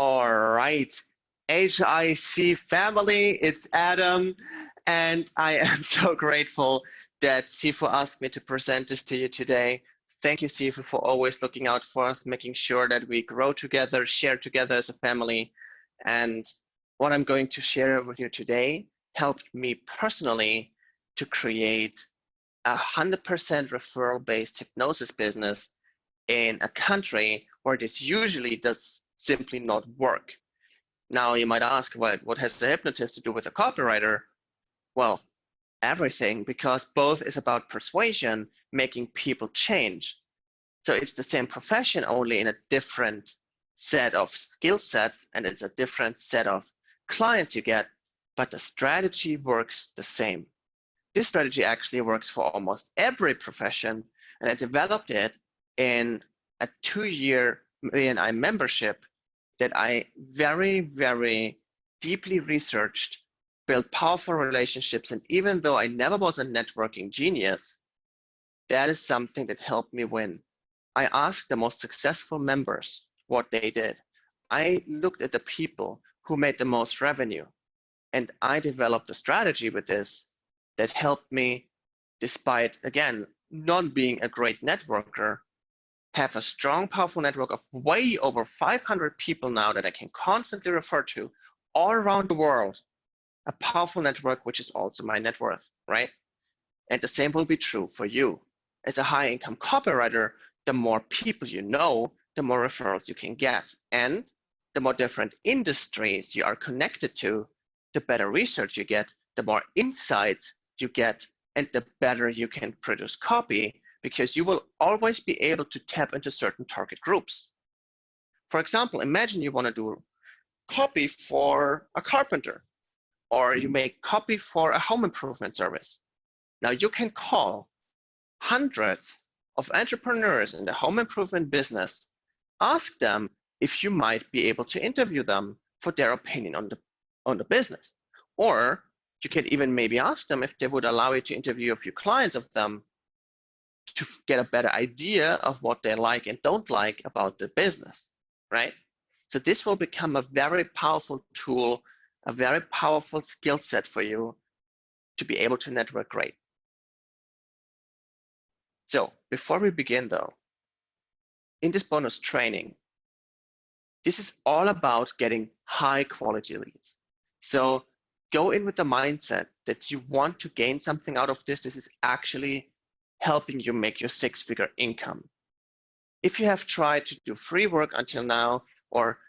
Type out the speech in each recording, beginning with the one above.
All right, HIC family, it's Adam, and I am so grateful that Sifu asked me to present this to you today. Thank you, Sifu, for always looking out for us, making sure that we grow together, share together as a family. And what I'm going to share with you today helped me personally to create a 100% referral-based hypnosis business in a country where this usually does simply not work. Now you might ask, what has a hypnotist to do with a copywriter? Well, everything, because both is about persuasion, making people change. So it's the same profession, only in a different set of skill sets, and it's a different set of clients you get, but the strategy works the same. This strategy actually works for almost every profession, and I developed it in a 2-year BNI membership that I very, very deeply researched, built powerful relationships, and even though I never was a networking genius, that is something that helped me win. I asked the most successful members what they did. I looked at the people who made the most revenue, and I developed a strategy with this that helped me, despite, again, not being a great networker, have a strong, powerful network of way over 500 people now that I can constantly refer to all around the world. A powerful network, which is also my net worth, right? And the same will be true for you. As a high-income copywriter, the more people you know, the more referrals you can get. And the more different industries you are connected to, the better research you get, the more insights you get, and the better you can produce copy, because you will always be able to tap into certain target groups. For example, imagine you want to do copy for a carpenter, or you make copy for a home improvement service. Now you can call hundreds of entrepreneurs in the home improvement business, ask them if you might be able to interview them for their opinion on the business. Or you can even maybe ask them if they would allow you to interview a few clients of them to get a better idea of what they like and don't like about the business, right? So this will become a very powerful tool, a very powerful skill set for you to be able to network great. So before we begin though, in this bonus training, this is all about getting high quality leads. So go in with the mindset that you want to gain something out of this. This is actually helping you make your 6-figure income. If you have tried to do free work until now, or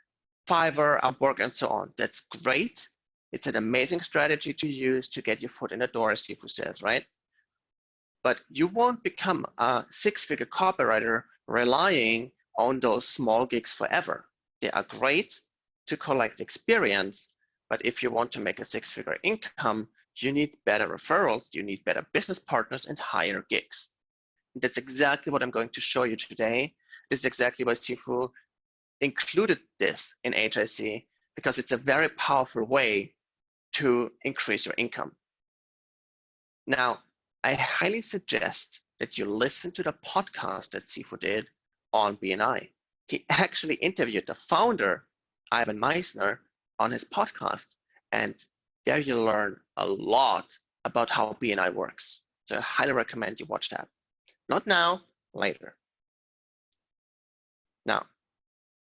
Fiverr, Upwork, and so on, that's great. It's an amazing strategy to use to get your foot in the door, as Sifu says, right? But you won't become a 6-figure copywriter relying on those small gigs forever. They are great to collect experience, but if you want to make a 6-figure income, you need better referrals, you need better business partners, and higher gigs. And that's exactly what I'm going to show you today. This is exactly why Sifu included this in HIC, because it's a very powerful way to increase your income. Now, I highly suggest that you listen to the podcast that Sifu did on BNI. He actually interviewed the founder, Ivan Meisner, on his podcast, and there you learn a lot about how BNI works. So I highly recommend you watch that. Not now, later. Now,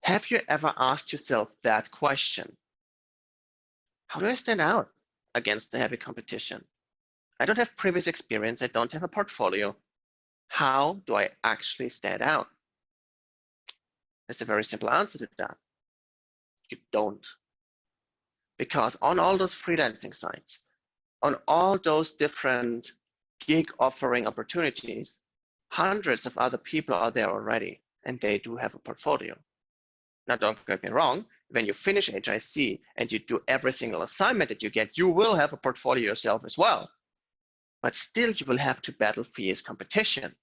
have you ever asked yourself that question? How do I stand out against the heavy competition? I don't have previous experience. I don't have a portfolio. How do I actually stand out? There's a very simple answer to that. You don't. Because on all those freelancing sites, on all those different gig offering opportunities, hundreds of other people are there already, and they do have a portfolio. Now, don't get me wrong, when you finish HIC and you do every single assignment that you get, you will have a portfolio yourself as well. But still, you will have to battle fierce competition.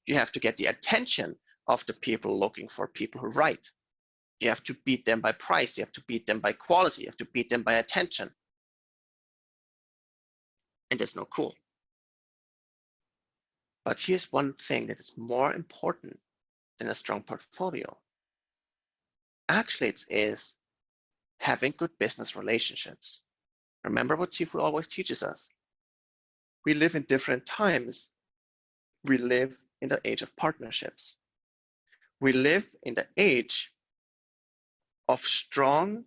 You have to get the attention of the people looking for people who write. You have to beat them by price. You have to beat them by quality. You have to beat them by attention. And that's not cool. But here's one thing that is more important than a strong portfolio. Actually, it is having good business relationships. Remember what Sifu always teaches us. We live in different times. We live in the age of partnerships. We live in the age of strong,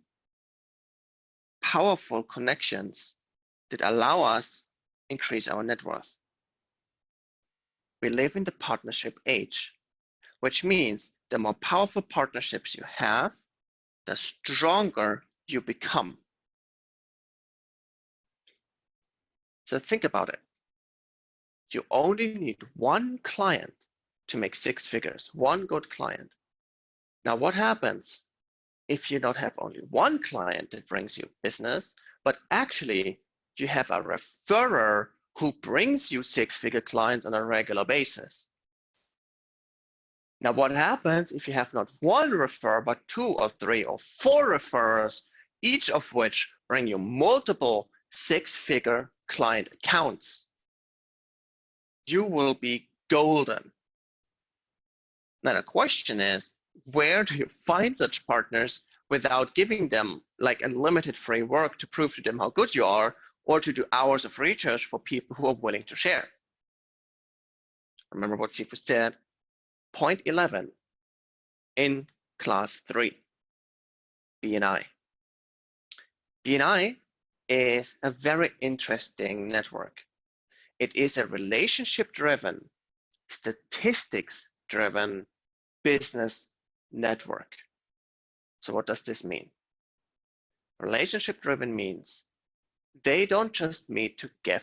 powerful connections that allow us increase our net worth. We live in the partnership age, which means the more powerful partnerships you have, the stronger you become. So think about it. You only need one client to make 6 figures, one good client. Now, what happens if you don't have only one client that brings you business, but actually you have a referrer who brings you 6-figure clients on a regular basis? Now, what happens if you have not one referrer, but 2 or 3 or 4 referrers, each of which bring you multiple 6-figure client accounts? You will be golden. Now, the question is, where do you find such partners without giving them like unlimited free work to prove to them how good you are, or to do hours of research for people who are willing to share? Remember what Sifu said, point 11 in class 3, BNI. BNI is a very interesting network. It is a relationship-driven, statistics-driven business network. So what does this mean? Relationship-driven means they don't just meet to get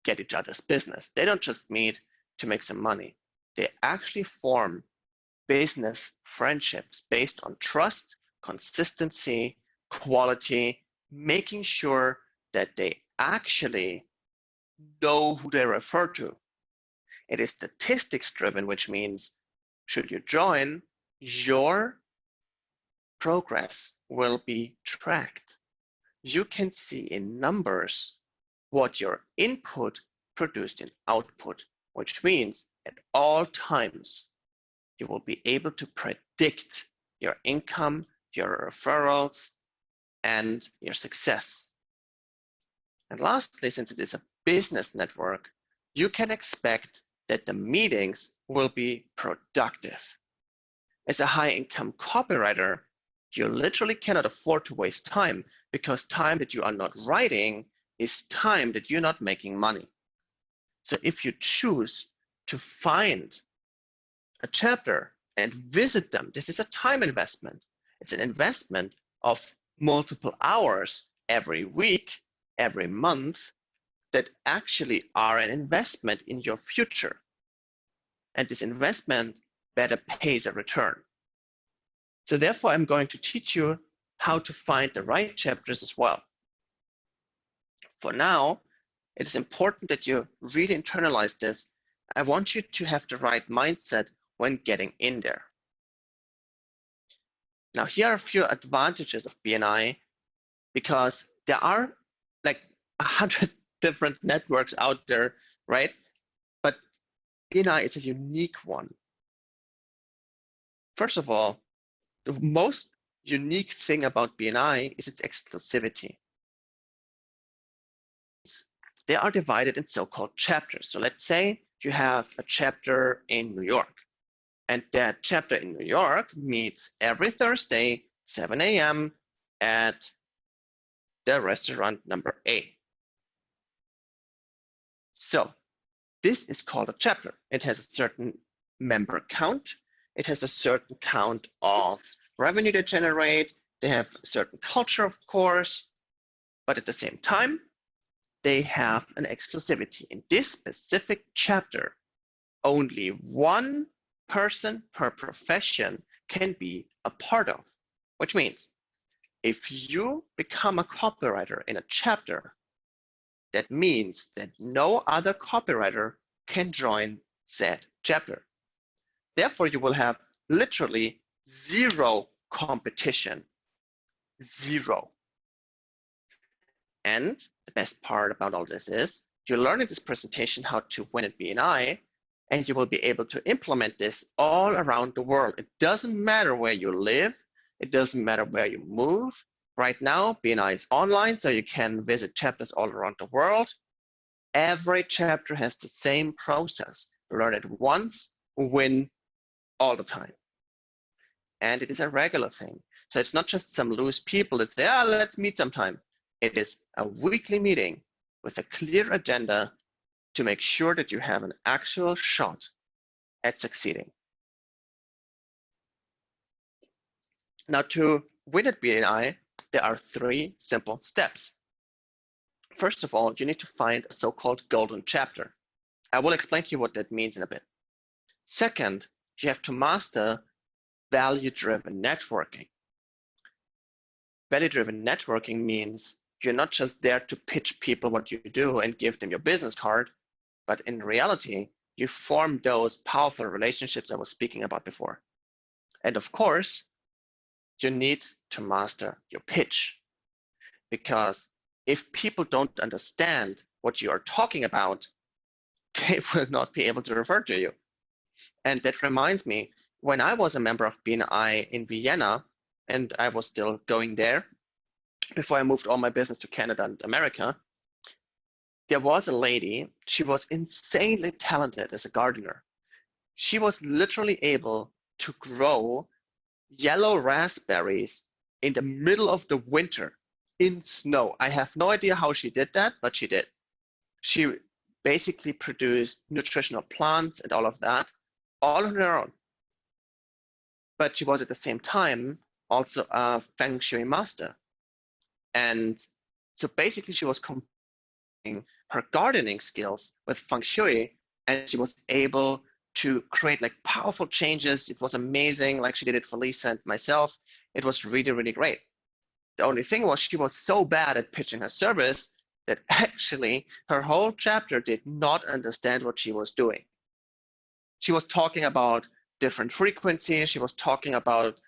each other's business. They don't just meet to make some money. They actually form business friendships based on trust, consistency, quality, making sure that they actually know who they refer to. It is statistics driven, which means should you join, your progress will be tracked. You can see in numbers what your input produced in output, which means at all times you will be able to predict your income, your referrals, and your success. And lastly, since it is a business network, you can expect that the meetings will be productive. As a high-income copywriter, you literally cannot afford to waste time, because time that you are not writing is time that you're not making money. So if you choose to find a chapter and visit them, this is a time investment. It's an investment of multiple hours every week, every month, that actually are an investment in your future. And this investment better pays a return. So therefore, I'm going to teach you how to find the right chapters as well. For now, it is important that you really internalize this. I want you to have the right mindset when getting in there. Now, here are a few advantages of BNI, because there are like 100 different networks out there, right? But BNI is a unique one. First of all, the most unique thing about BNI is its exclusivity. They are divided in so-called chapters. So let's say you have a chapter in New York, and that chapter in New York meets every Thursday, 7 a.m. at the restaurant number A. So this is called a chapter. It has a certain member count. It has a certain count of revenue they generate. They have a certain culture, of course, but at the same time, they have an exclusivity. In this specific chapter, only one person per profession can be a part of, which means if you become a copywriter in a chapter, that means that no other copywriter can join said chapter. Therefore, you will have literally zero competition, zero. And the best part about all this is you learn in this presentation how to win at BNI, and you will be able to implement this all around the world. It doesn't matter where you live. It doesn't matter where you move. Right now, BNI is online, so you can visit chapters all around the world. Every chapter has the same process. Learn it once, win all the time. And it is a regular thing. So it's not just some loose people that say, let's meet sometime. It is a weekly meeting with a clear agenda to make sure that you have an actual shot at succeeding. Now, to win at BNI, there are 3 simple steps. First of all, you need to find a so-called golden chapter. I will explain to you what that means in a bit. Second, you have to master value-driven networking. Value-driven networking means you're not just there to pitch people what you do and give them your business card, but in reality, you form those powerful relationships I was speaking about before. And of course, you need to master your pitch, because if people don't understand what you are talking about, they will not be able to refer to you. And that reminds me, when I was a member of BNI in Vienna, and I was still going there before I moved all my business to Canada and America, there was a lady, she was insanely talented as a gardener. She was literally able to grow yellow raspberries in the middle of the winter in snow. I have no idea how she did that, but she did. She basically produced nutritional plants and all of that, all on her own. But she was at the same time also a Feng Shui master. And so basically she was combining her gardening skills with Feng Shui, and she was able to create like powerful changes. It was amazing. Like she did it for Lisa and myself. It was really, really great. The only thing was she was so bad at pitching her service that actually her whole chapter did not understand what she was doing. She was talking about different frequencies. She was talking about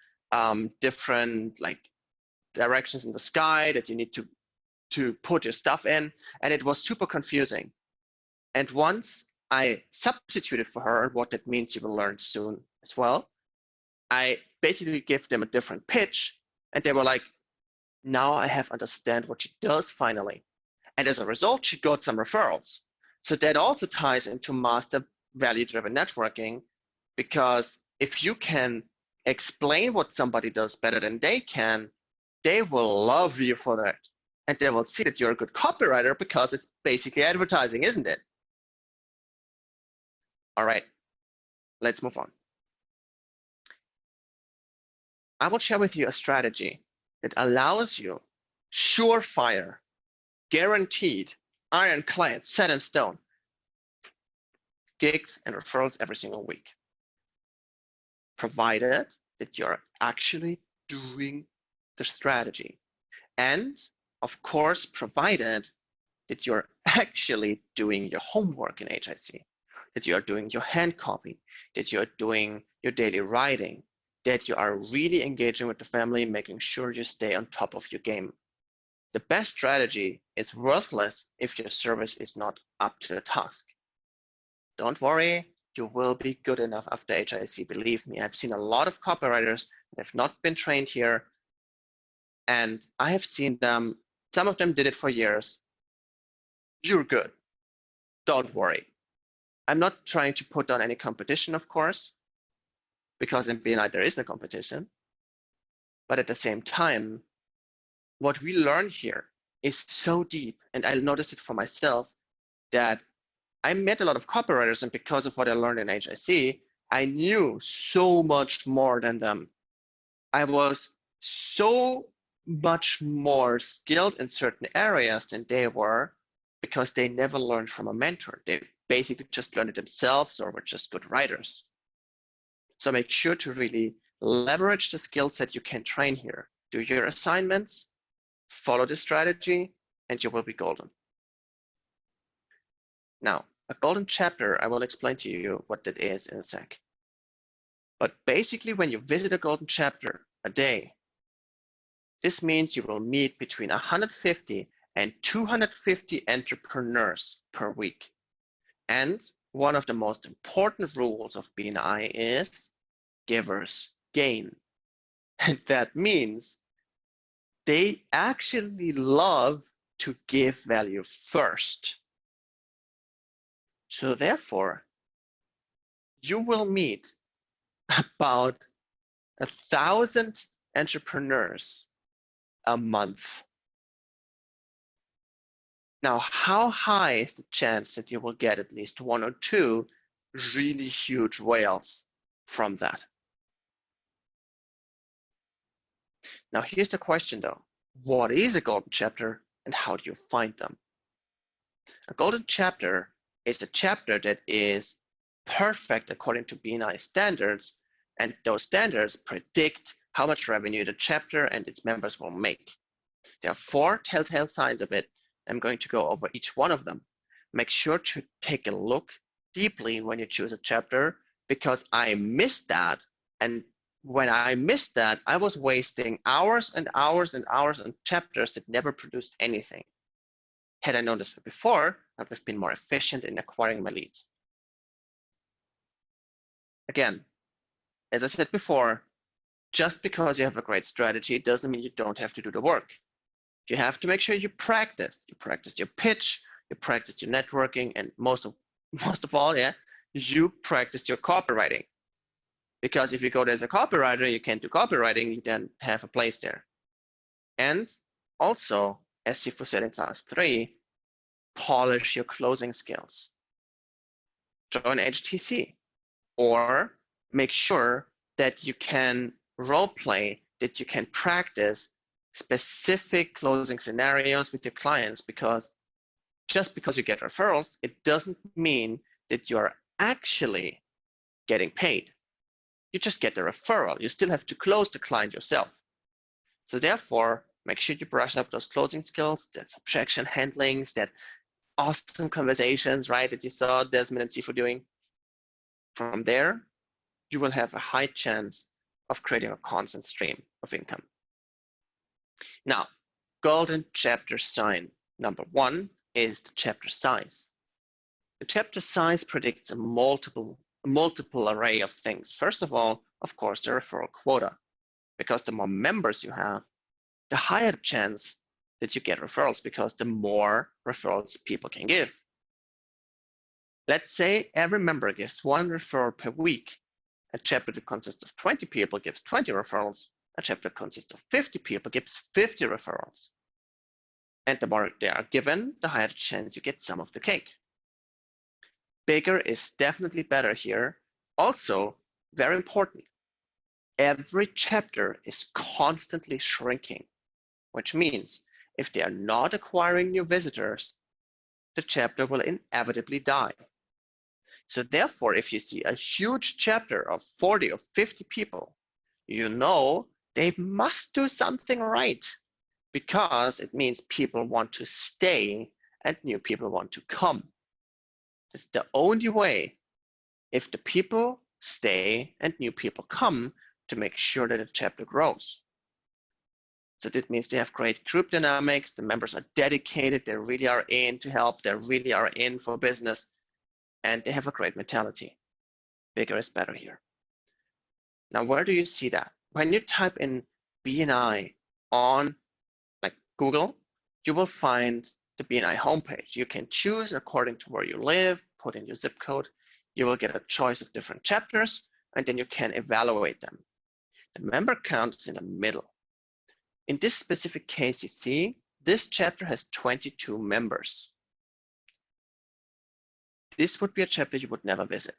different like directions in the sky that you need to put your stuff in, and it was super confusing. And once I substituted for her, what that means you will learn soon as well, I basically gave them a different pitch, and they were like, now I have understand what she does finally. And as a result, she got some referrals. So that also ties into master value-driven networking, because if you can explain what somebody does better than they can, they will love you for that. And they will see that you're a good copywriter, because it's basically advertising, isn't it? All right, let's move on. I will share with you a strategy that allows you surefire, guaranteed, ironclad, set in stone gigs and referrals every single week, provided that you're actually doing the strategy. And of course, provided that you're actually doing your homework in HIC, that you are doing your hand copy, that you're doing your daily writing, that you are really engaging with the family, making sure you stay on top of your game. The best strategy is worthless if your service is not up to the task. Don't worry, you will be good enough after HIC. Believe me, I've seen a lot of copywriters that have not been trained here, and I have seen them, some of them did it for years. You're good. Don't worry. I'm not trying to put down any competition, of course, because in BNI there is a competition. But at the same time, what we learn here is so deep, and I noticed it for myself, that I met a lot of copywriters, and because of what I learned in HIC, I knew so much more than them. I was so much more skilled in certain areas than they were, because they never learned from a mentor. They basically just learned it themselves, or were just good writers. So make sure to really leverage the skill set you can train here. Do your assignments, follow the strategy, and you will be golden. Now, a golden chapter, I will explain to you what that is in a sec. But basically, when you visit a golden chapter a day, this means you will meet between 150 and 250 entrepreneurs per week. And one of the most important rules of BNI is givers gain. And that means they actually love to give value first. So therefore, you will meet about 1,000 entrepreneurs a month. Now, how high is the chance that you will get at least one or two really huge whales from that? Now, here's the question though. What is a golden chapter and how do you find them? A golden chapter is a chapter that is perfect according to BNI standards, and those standards predict how much revenue the chapter and its members will make. There are 4 telltale signs of it. I'm going to go over each one of them. Make sure to take a look deeply when you choose a chapter, because I missed that. And when I missed that, I was wasting hours and hours and hours on chapters that never produced anything. Had I known this before, I would have been more efficient in acquiring my leads. Again, as I said before, just because you have a great strategy doesn't mean you don't have to do the work. You have to make sure you practice. You practice your pitch, you practice your networking, and most of all, you practice your copywriting. Because if you go there as a copywriter, you can't do copywriting, you then have a place there. And also, as Sifu said in class 3, polish your closing skills. Join HTC, or make sure that you can role play, that you can practice specific closing scenarios with your clients, because just because you get referrals, it doesn't mean that you are actually getting paid. You just get the referral. You still have to close the client yourself. So therefore, make sure you brush up those closing skills, that objection handlings, that awesome conversations, right, that you saw Desmond and Sifu doing. From there, you will have a high chance of creating a constant stream of income. Now, golden chapter sign number 1 is the chapter size. The chapter size predicts a multiple array of things. First of all, of course, the referral quota, because the more members you have, the higher the chance that you get referrals, because the more referrals people can give. Let's say every member gives 1 referral per week. A chapter that consists of 20 people gives 20 referrals. A chapter that consists of 50 people gives 50 referrals. And the more they are given, the higher the chance you get some of the cake. Bigger is definitely better here. Also, very important, every chapter is constantly shrinking, which means if they are not acquiring new visitors, the chapter will inevitably die. So therefore, if you see a huge chapter of 40 or 50 people, you know they must do something right, because it means people want to stay and new people want to come. It's the only way, if the people stay and new people come, to make sure that the chapter grows. So that means they have great group dynamics, the members are dedicated, they really are in to help, they really are in for business, and they have a great mentality. Bigger is better here. Now, where do you see that? When you type in BNI on like Google, you will find the BNI homepage. You can choose according to where you live, put in your zip code. You will get a choice of different chapters, and then you can evaluate them. The member count is in the middle. In this specific case, you see, this chapter has 22 members. This would be a chapter you would never visit.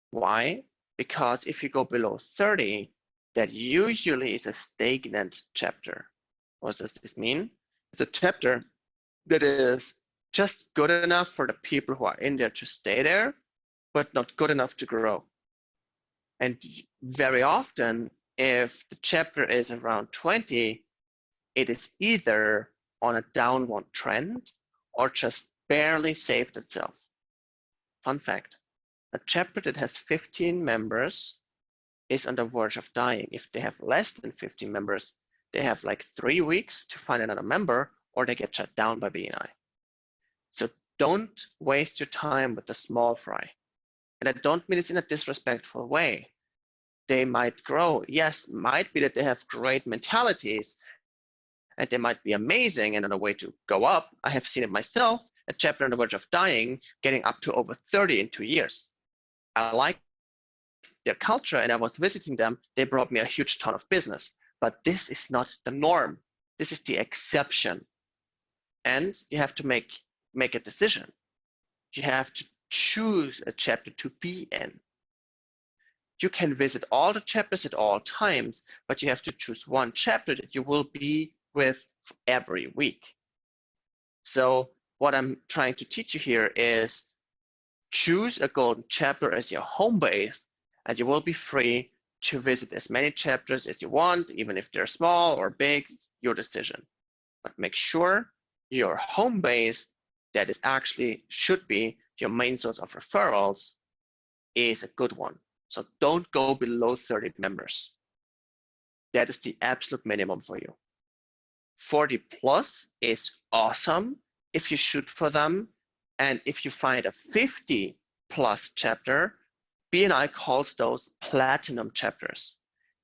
Why? Because if you go below 30, that usually is a stagnant chapter. What does this mean? It's a chapter that is just good enough for the people who are in there to stay there, but not good enough to grow. And very often, if the chapter is around 20, it is either on a downward trend or just barely saved itself. Fun fact, a chapter that has 15 members is on the verge of dying. If they have less than 15 members, they have like 3 weeks to find another member, or they get shut down by BNI. So don't waste your time with the small fry. And I don't mean this in a disrespectful way. They might grow. Yes, might be that they have great mentalities and they might be amazing and on a way to go up. I have seen it myself, a chapter on the verge of dying, getting up to over 30 in 2 years. I liked their culture and I was visiting them. They brought me a huge ton of business. But this is not the norm. This is the exception. And you have to make a decision. You have to choose a chapter to be in. You can visit all the chapters at all times, but you have to choose one chapter that you will be with every week. So what I'm trying to teach you here is choose a golden chapter as your home base, and you will be free to visit as many chapters as you want, even if they're small or big, it's your decision. But make sure your home base, that is actually should be your main source of referrals, is a good one. So don't go below 30 members. That is the absolute minimum for you. 40 plus is awesome if you shoot for them. And if you find a 50 plus chapter, BNI calls those platinum chapters.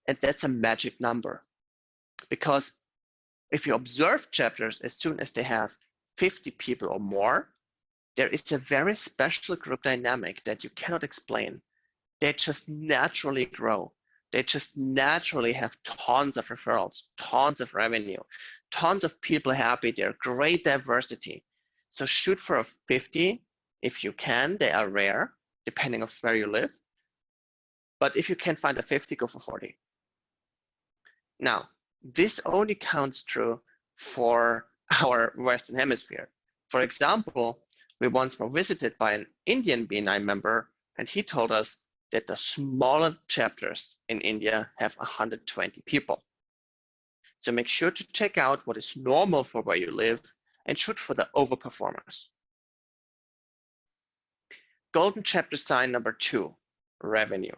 And that's a magic number. Because if you observe chapters, as soon as they have 50 people or more, there is a very special group dynamic that you cannot explain. They just naturally grow. They just naturally have tons of referrals, tons of revenue, tons of people happy. They're great diversity. So shoot for a 50 if you can. They are rare, depending on where you live. But if you can't find a 50, go for 40. Now, this only counts true for our Western Hemisphere. For example, we once were visited by an Indian BNI member, and he told us that the smaller chapters in India have 120 people. So make sure to check out what is normal for where you live and shoot for the overperformers. Golden chapter sign number 2, revenue.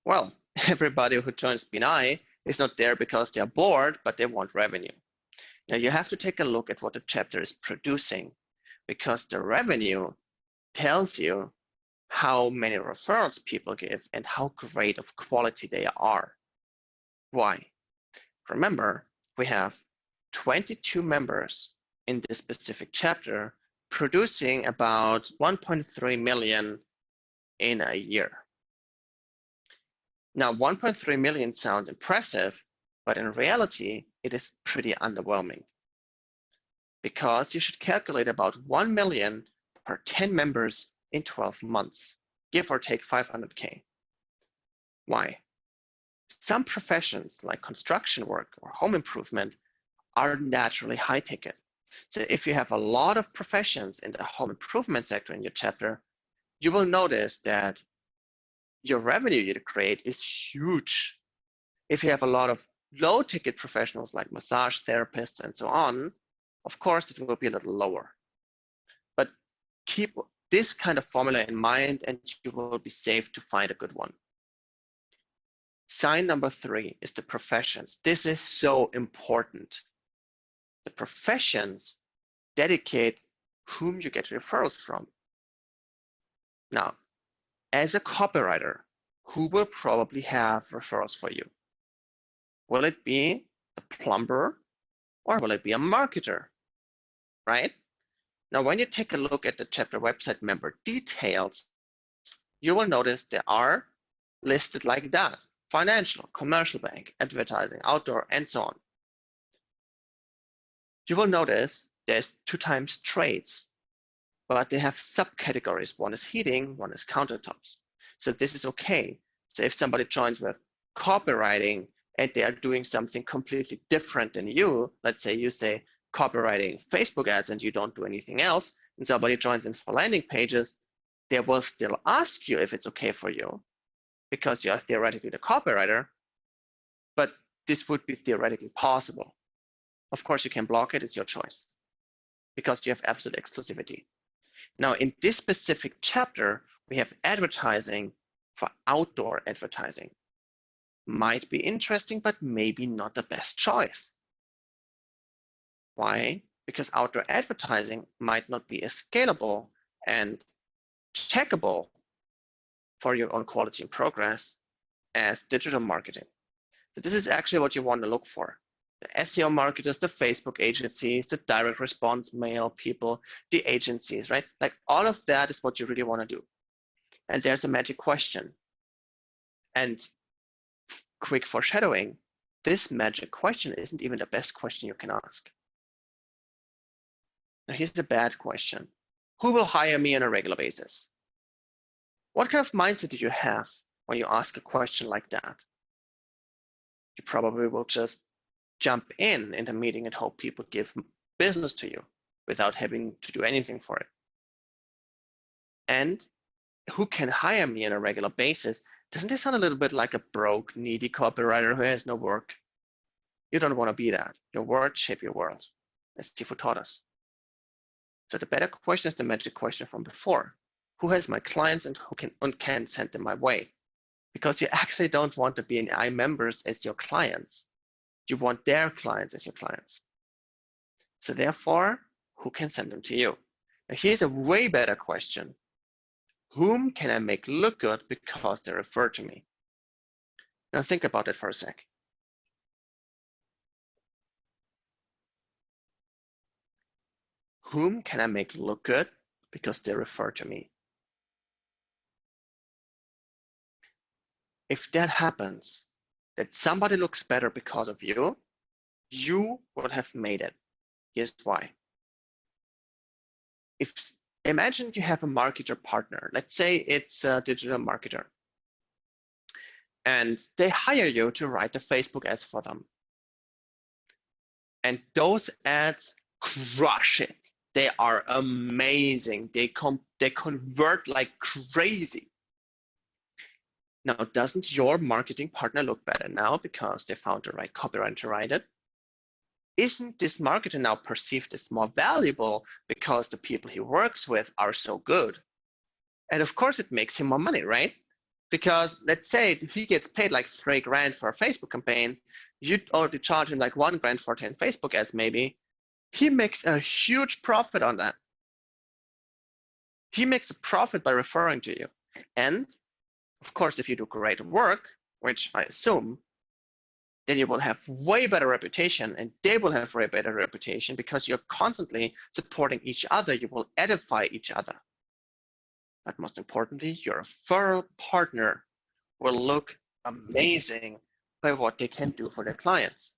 Well, everybody who joins BNI is not there because they're bored, but they want revenue. Now you have to take a look at what the chapter is producing, because the revenue tells you how many referrals people give and how great of quality they are. Why? Remember, we have 22 members in this specific chapter producing about 1.3 million in a year. Now, 1.3 million sounds impressive, but in reality, it is pretty underwhelming, because you should calculate about 1 million per 10 members in 12 months, give or take 500K. Why? Some professions like construction work or home improvement are naturally high ticket. So if you have a lot of professions in the home improvement sector in your chapter, you will notice that your revenue you create is huge. If you have a lot of low ticket professionals like massage therapists and so on, of course it will be a little lower. But keep this kind of formula in mind and you will be safe to find a good one. Sign number 3 is the professions. This is so important. The professions dedicate whom you get referrals from. Now, as a copywriter, who will probably have referrals for you? Will it be a plumber or will it be a marketer, right? Now, when you take a look at the chapter website member details, you will notice they are listed like that: financial, commercial bank, advertising, outdoor, and so on. You will notice there's 2 times trades, but they have subcategories. One is heating, one is countertops. So this is okay. So if somebody joins with copywriting and they are doing something completely different than you, let's say you say copywriting Facebook ads and you don't do anything else, and somebody joins in for landing pages, they will still ask you if it's okay for you because you're theoretically the copywriter, but this would be theoretically possible. Of course, you can block it, it's your choice because you have absolute exclusivity. Now, in this specific chapter, we have advertising for outdoor advertising. Might be interesting, but maybe not the best choice. Why? Because outdoor advertising might not be as scalable and checkable for your own quality and progress as digital marketing. So this is actually what you want to look for. The SEO marketers, the Facebook agencies, the direct response mail people, the agencies, right? Like all of that is what you really want to do. And there's a magic question. And quick foreshadowing, this magic question isn't even the best question you can ask. Now here's the bad question. Who will hire me on a regular basis? What kind of mindset do you have when you ask a question like that? You probably will just jump in the meeting and hope people give business to you without having to do anything for it. And who can hire me on a regular basis? Doesn't this sound a little bit like a broke, needy copywriter who has no work? You don't want to be that. Your words shape your world, as Sifu taught us. So the better question is the magic question from before. Who has my clients and who can send them my way? Because you actually don't want the BNI members as your clients. You want their clients as your clients. So therefore, who can send them to you? Now here's a way better question. Whom can I make look good because they refer to me? Now think about it for a sec. Whom can I make look good because they refer to me? If that happens, that somebody looks better because of you, you will have made it. Here's why. Imagine you have a marketer partner. Let's say it's a digital marketer. And they hire you to write the Facebook ads for them. And those ads crush it. They are amazing. They convert like crazy. Now, doesn't your marketing partner look better now because they found the right copywriter to write it? Isn't this marketer now perceived as more valuable because the people he works with are so good? And of course, it makes him more money, right? Because let's say he gets paid like $3,000 for a Facebook campaign, you already charge him like $1,000 for 10 Facebook ads, maybe. He makes a huge profit on that. He makes a profit by referring to you. And of course, if you do great work, which I assume, then you will have way better reputation and they will have way better reputation because you're constantly supporting each other. You will edify each other. But most importantly, your referral partner will look amazing by what they can do for their clients.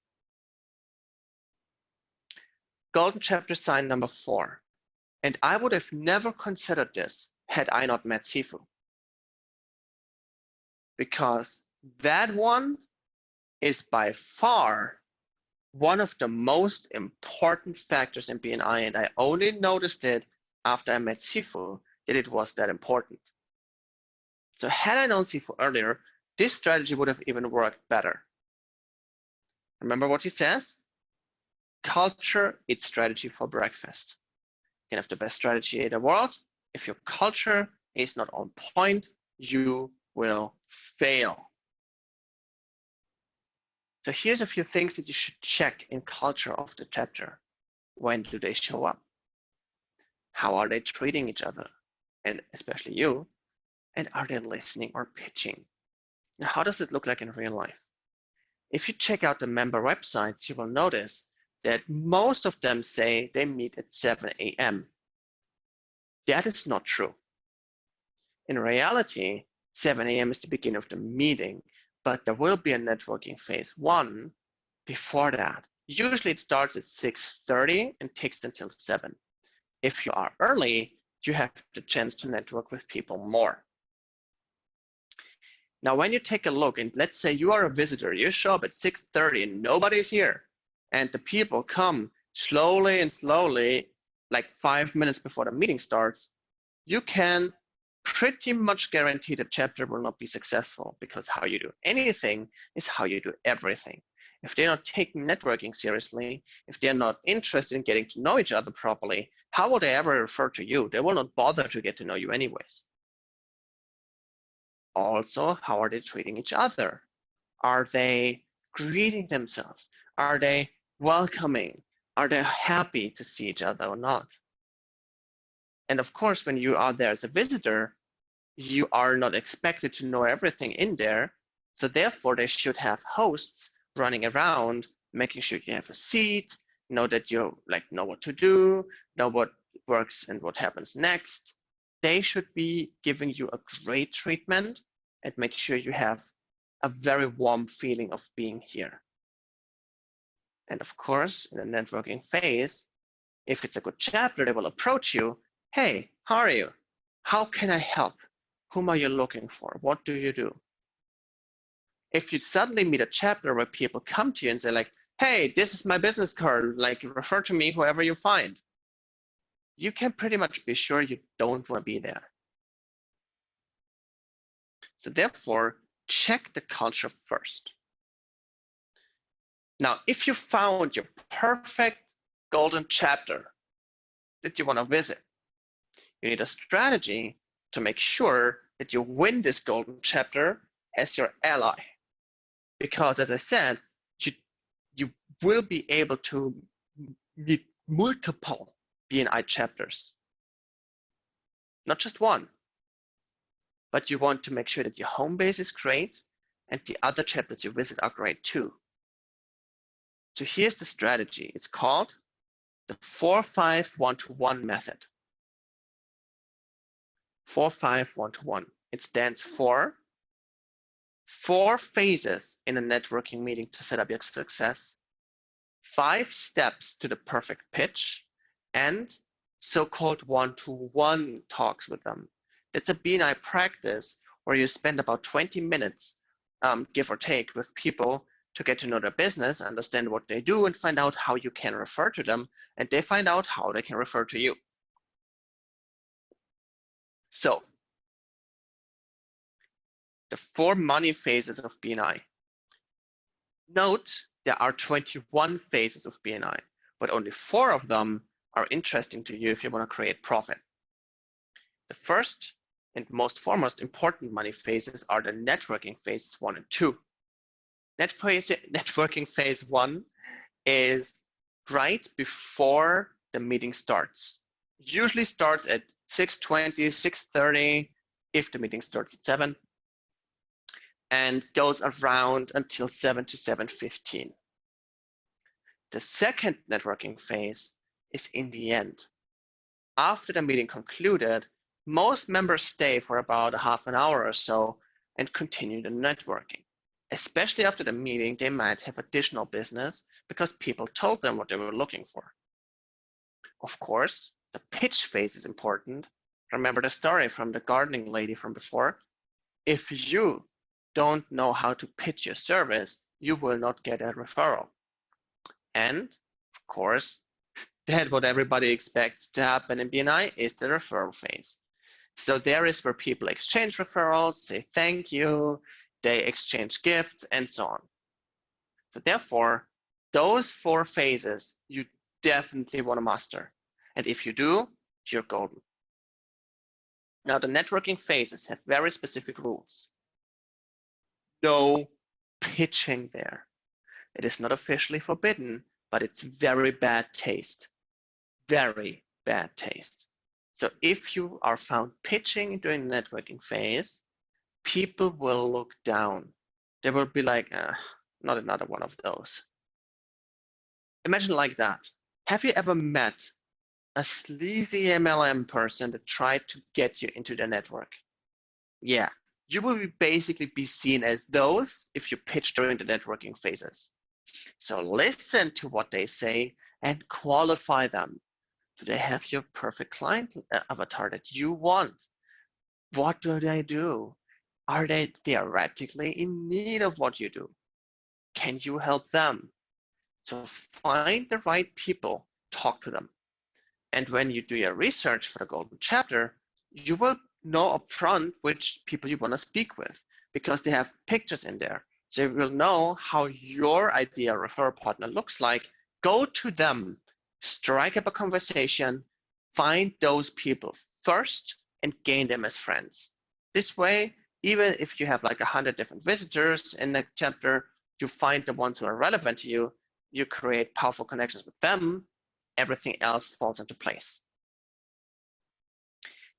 Golden chapter sign number 4. And I would have never considered this had I not met Sifu. Because that one is by far one of the most important factors in BNI, and I only noticed it after I met Sifu that it was that important. So had I known Sifu earlier, this strategy would have even worked better. Remember what he says? Culture eats strategy for breakfast. You can have the best strategy in the world. If your culture is not on point, you will fail. So here's a few things that you should check in culture of the chapter. When do they show up? How are they treating each other? And especially you. And are they listening or pitching? Now, how does it look like in real life? If you check out the member websites, you will notice that most of them say they meet at 7 a.m. That is not true. In reality, 7 a.m. is the beginning of the meeting, but there will be a networking phase 1 before that. Usually it starts at 6:30 and takes until 7. If you are early, you have the chance to network with people more. Now, when you take a look, and let's say you are a visitor, you show up at 6:30 and nobody's here, and the people come slowly and slowly, like 5 minutes before the meeting starts, you can pretty much guarantee the chapter will not be successful, because how you do anything is how you do everything. If they're not taking networking seriously, if they're not interested in getting to know each other properly, how will they ever refer to you? They will not bother to get to know you anyways. Also, how are they treating each other? Are they greeting themselves? Are they welcoming? Are they happy to see each other or not? And of course, when you are there as a visitor, you are not expected to know everything in there. So therefore, they should have hosts running around, making sure you have a seat, know that you know what to do, know what works and what happens next. They should be giving you a great treatment and make sure you have a very warm feeling of being here. And of course, in the networking phase, if it's a good chapter, they will approach you. Hey, how are you? How can I help? Whom are you looking for? What do you do? If you suddenly meet a chapter where people come to you and say like, hey, this is my business card, like refer to me, whoever you find, you can pretty much be sure you don't want to be there. So therefore, check the culture first. Now, if you found your perfect golden chapter that you want to visit, you need a strategy to make sure that you win this golden chapter as your ally. Because as I said, you will be able to need multiple BNI chapters, not just one. But you want to make sure that your home base is great and the other chapters you visit are great too. So here's the strategy. It's called the 4-5-1-1 method. 4-5-1-1. It stands for 4 phases in a networking meeting to set up your success, 5 steps to the perfect pitch, and so-called one-to-one talks with them. It's a BNI practice where you spend about 20 minutes, give or take, with people to get to know their business, understand what they do, and find out how you can refer to them, and they find out how they can refer to you. So, the 4 money phases of BNI. Note, there are 21 phases of BNI, but only 4 of them are interesting to you if you want to create profit. The first and most foremost important money phases are the networking phases 1 and 2. Networking phase 1 is right before the meeting starts. Usually starts at 6:20, 6:30, if the meeting starts at 7, and goes around until 7 to 7:15. The second networking phase is in the end. After the meeting concluded, most members stay for about a half an hour or so and continue the networking. Especially after the meeting, they might have additional business because people told them what they were looking for. Of course, the pitch phase is important. Remember the story from the gardening lady from before? If you don't know how to pitch your service, you will not get a referral. And of course, that what everybody expects to happen in BNI is the referral phase. So there is where people exchange referrals, say thank you, they exchange gifts, and so on. So therefore, those 4 phases you definitely want to master. And if you do, you're golden. Now, the networking phases have very specific rules. No pitching there. It is not officially forbidden, but it's very bad taste. Very bad taste. So if you are found pitching during the networking phase, people will look down. They will be like, not another one of those. Imagine like that. Have you ever met a sleazy MLM person that tried to get you into their network? Yeah, you will basically be seen as those if you pitch during the networking phases. So listen to what they say and qualify them. Do they have your perfect client avatar that you want? What do they do? Are they theoretically in need of what you do? Can you help them? So find the right people, talk to them. And when you do your research for the golden chapter, you will know upfront which people you want to speak with because they have pictures in there. So you will know how your ideal referral partner looks like. Go to them, strike up a conversation, find those people first and gain them as friends. This way, even if you have like 100 different visitors in the chapter, you find the ones who are relevant to you, you create powerful connections with them, everything else falls into place.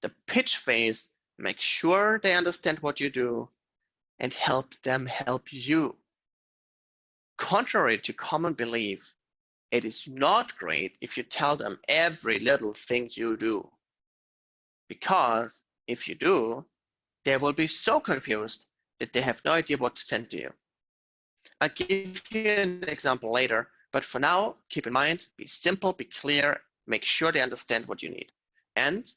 The pitch phase, make sure they understand what you do and help them help you. Contrary to common belief, it is not great if you tell them every little thing you do. Because if you do, they will be so confused that they have no idea what to send to you. I'll give you an example later, but for now, keep in mind, be simple, be clear, make sure they understand what you need, and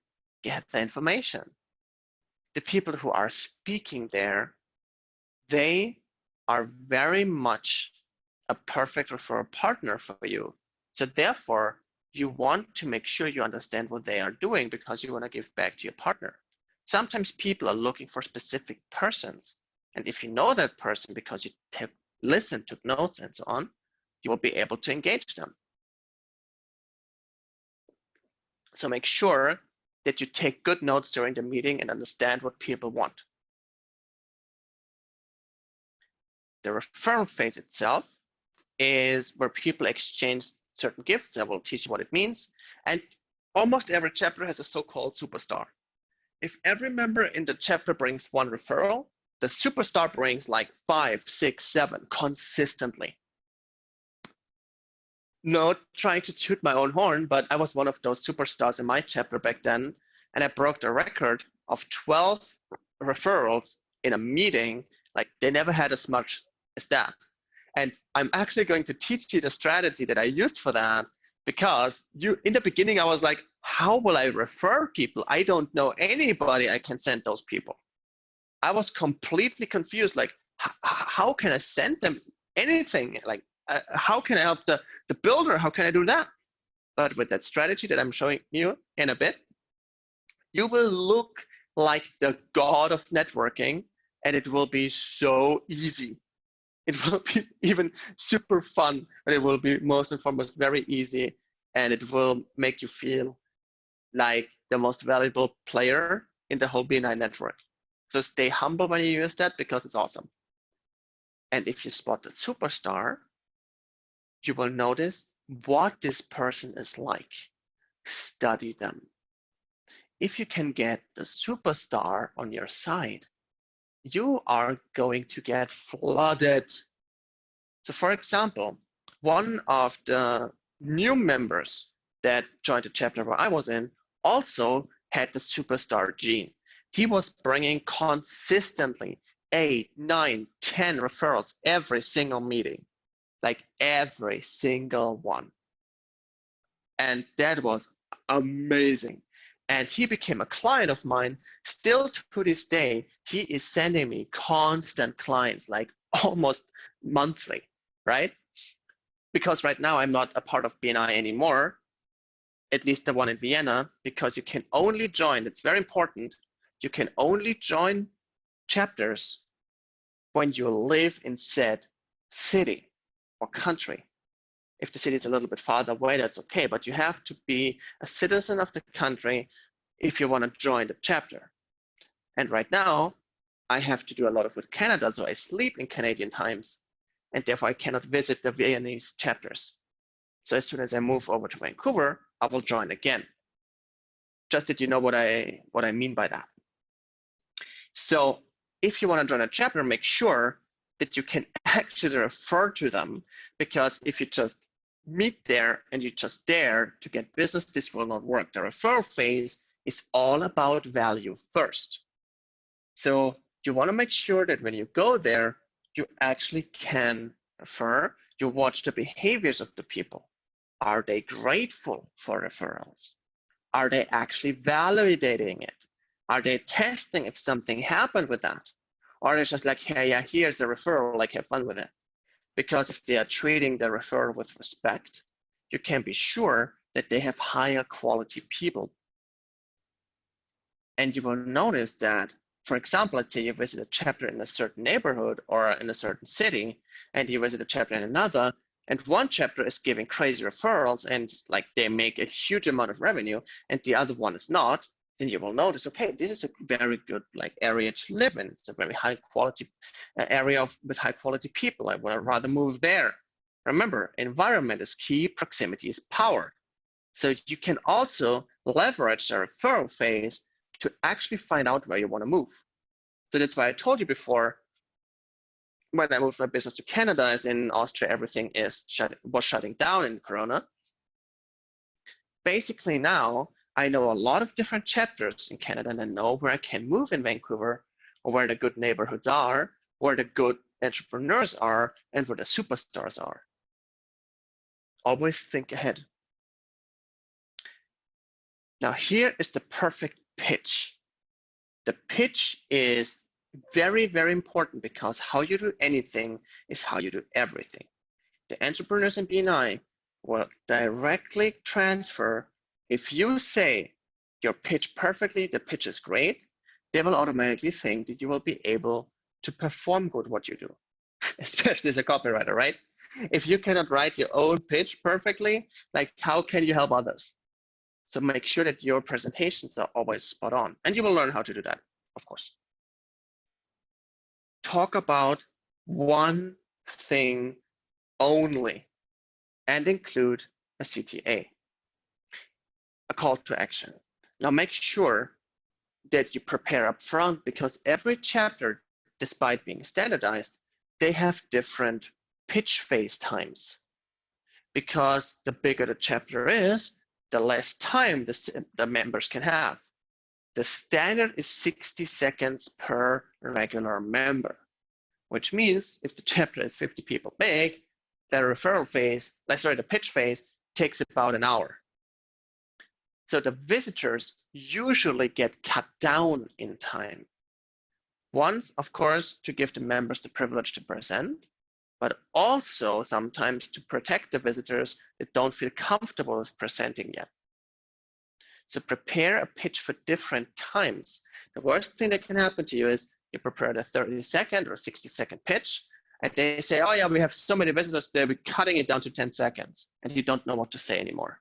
get the information. The people who are speaking there, they are very much a perfect referral partner for you. So therefore, you want to make sure you understand what they are doing because you want to give back to your partner. Sometimes people are looking for specific persons. And if you know that person because you listened, took notes, and so on, you will be able to engage them. So make sure that you take good notes during the meeting and understand what people want. The referral phase itself is where people exchange certain gifts. I will teach you what it means. And almost every chapter has a so-called superstar. If every member in the chapter brings one referral, the superstar brings like 5, 6, 7 consistently. Not trying to toot my own horn, but I was one of those superstars in my chapter back then, and I broke the record of 12 referrals in a meeting. Like they never had as much as that. And I'm actually going to teach you the strategy that I used for that, because in the beginning, I was like, how will I refer people? I don't know anybody I can send those people. I was completely confused. Like, how can I send them anything? Like, how can I help the builder? How can I do that? But with that strategy that I'm showing you in a bit, you will look like the god of networking, and it will be so easy. It will be even super fun, but it will be most and foremost very easy, and it will make you feel like the most valuable player in the whole BNI network. So stay humble when you use that because it's awesome. And if you spot the superstar, you will notice what this person is like. Study them. If you can get the superstar on your side, you are going to get flooded. So for example, one of the new members that joined the chapter where I was in also had the superstar gene. He was bringing consistently 8, 9, 10 referrals every single meeting, like every single one. And that was amazing. And he became a client of mine. Still to this day, he is sending me constant clients, like almost monthly, right? Because right now I'm not a part of BNI anymore, at least the one in Vienna, because you can only join, it's very important, you can only join chapters when you live in said city or country. If the city is a little bit farther away, that's okay, but you have to be a citizen of the country if you want to join the chapter. And right now, I have to do a lot of with Canada, so I sleep in Canadian times, and therefore I cannot visit the Viennese chapters. So as soon as I move over to Vancouver, I will join again. Just that you know what I mean by that. So if you want to join a chapter, make sure that you can actually refer to them, because if you just meet there and you just dare to get business, this will not work. The referral phase is all about value first. So you want to make sure that when you go there, you actually can refer. You watch the behaviors of the people. Are they grateful for referrals? Are they actually validating it? Are they testing if something happened with that? Or are they just like, hey, yeah, here's a referral, like have fun with it? Because if they are treating the referral with respect, you can be sure that they have higher quality people. And you will notice that, for example, let's say you visit a chapter in a certain neighborhood or in a certain city, and you visit a chapter in another, and one chapter is giving crazy referrals and like they make a huge amount of revenue, and the other one is not, then you will notice, okay, this is a very good like area to live in. It's a very high quality area with high quality people. I would rather move there. Remember, environment is key, proximity is power. So you can also leverage the referral phase to actually find out where you want to move. So that's why I told you before, when I moved my business to Canada, as in Austria, everything was shutting down in Corona. Basically now, I know a lot of different chapters in Canada, and I know where I can move in Vancouver, or where the good neighborhoods are, where the good entrepreneurs are, and where the superstars are. Always think ahead. Now here is the perfect pitch. The pitch is very, very important, because how you do anything is how you do everything. The entrepreneurs in BNI will directly transfer. If you say your pitch perfectly, the pitch is great, they will automatically think that you will be able to perform good what you do, especially as a copywriter, right? If you cannot write your own pitch perfectly, like how can you help others? So make sure that your presentations are always spot on, and you will learn how to do that, of course. Talk about one thing only and include a CTA, a call to action. Now make sure that you prepare up front, because every chapter, despite being standardized, they have different pitch phase times. Because the bigger the chapter is, the less time the members can have. The standard is 60 seconds per regular member, which means if the chapter is 50 people big, the referral phase, the pitch phase takes about an hour. So the visitors usually get cut down in time. Once, of course, to give the members the privilege to present, but also sometimes to protect the visitors that don't feel comfortable with presenting yet. So prepare a pitch for different times. The worst thing that can happen to you is you prepare a 30-second or 60-second pitch, and they say, oh yeah, we have so many visitors, they'll be cutting it down to 10 seconds, and you don't know what to say anymore.